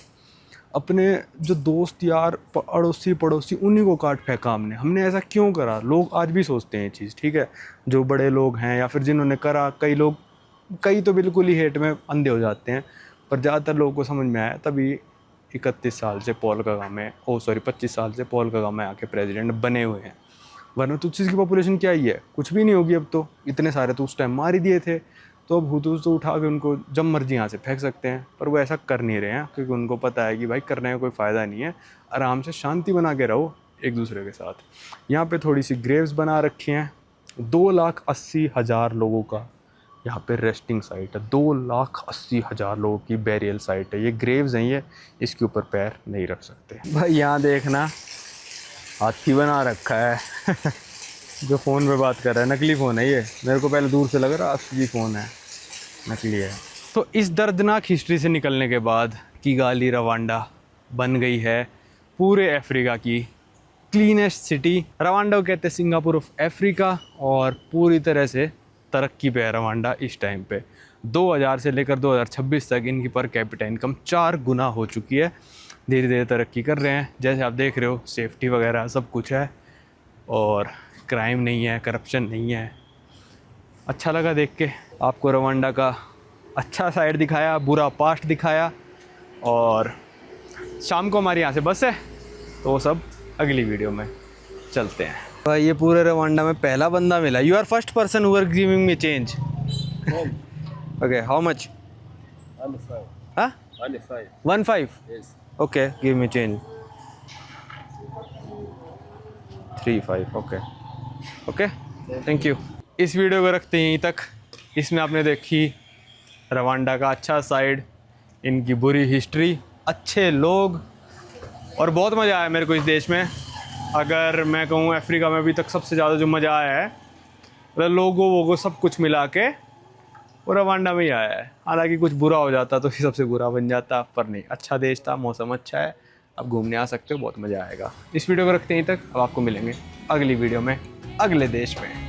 अपने जो दोस्त यार, अड़ोसी पड़ोसी, उन्हीं को काट फेंका हमने ऐसा क्यों करा। लोग आज भी सोचते हैं ये चीज़, ठीक है। जो बड़े लोग हैं या फिर जिन्होंने करा, कई तो बिल्कुल ही हेट में अंधे हो जाते हैं, पर ज़्यादातर लोगों को समझ में आया तभी 25 साल से पॉल कगामे आके प्रेसिडेंट बने हुए हैं। वरना तुत्सीज़ की पॉपुलेशन क्या ही है, कुछ भी नहीं होगी अब तो। इतने सारे तो उस टाइम मार ही दिए थे, तो अब हुतूस तो उठा के उनको जब मर्जी यहाँ से फेंक सकते हैं। पर वो ऐसा कर नहीं रहे हैं, क्योंकि उनको पता है कि भाई करने का कोई फ़ायदा नहीं है, आराम से शांति बना के रहो एक दूसरे के साथ। यहाँ पे थोड़ी सी ग्रेव्स बना रखी हैं, 2,80,000 लोगों का यहाँ पे रेस्टिंग साइट है, 2,80,000 लोगों की बैरियल साइट है। ये ग्रेव्स हैं, ये इसके ऊपर पैर नहीं रख सकते भाई। यहाँ देखना, हाथी बना रखा है जो फ़ोन पे बात कर रहा है, नकली फ़ोन है ये। मेरे को पहले दूर से लग रहा असली फ़ोन है, नकली है। तो इस दर्दनाक हिस्ट्री से निकलने के बाद किगाली रवांडा बन गई है पूरे अफ्रीका की क्लीनेस्ट सिटी। रवांडा को कहते हैं सिंगापुर ऑफ अफ्रीका, और पूरी तरह से तरक्की पे है रवांडा इस टाइम पे। 2000 से लेकर 2026 तक इनकी पर कैपिटा इनकम 4 गुना हो चुकी है। धीरे धीरे तरक्की कर रहे हैं, जैसे आप देख रहे हो, सेफ्टी वगैरह सब कुछ है, और क्राइम नहीं है, करप्शन नहीं है। अच्छा लगा देख के, आपको रवांडा का अच्छा साइड दिखाया, बुरा पास्ट दिखाया, और शाम को हमारे यहाँ से बस है, तो वो सब अगली वीडियो में चलते हैं। भाई ये पूरे रवांडा में पहला बंदा मिला। You are first person who are giving me change. Okay, how much? 1.5 Yes. Okay, give me change 3.5। Okay, thank you. इस वीडियो को रखते हैं यहीं तक। इसमें आपने देखी रवांडा का अच्छा साइड, इनकी बुरी हिस्ट्री, अच्छे लोग, और बहुत मज़ा आया मेरे को इस देश में। अगर मैं कहूँ अफ्रीका में अभी तक सबसे ज़्यादा जो मज़ा आया है, मतलब लोगों वो सब कुछ मिला के वो रवांडा में ही आया है। हालांकि कुछ बुरा हो जाता तो सबसे बुरा बन जाता, पर नहीं, अच्छा देश था, मौसम अच्छा है, आप घूमने आ सकते हो, बहुत मज़ा आएगा। इस वीडियो को रखते हैं यहीं तक। अब आपको मिलेंगे अगली वीडियो में अगले देश में।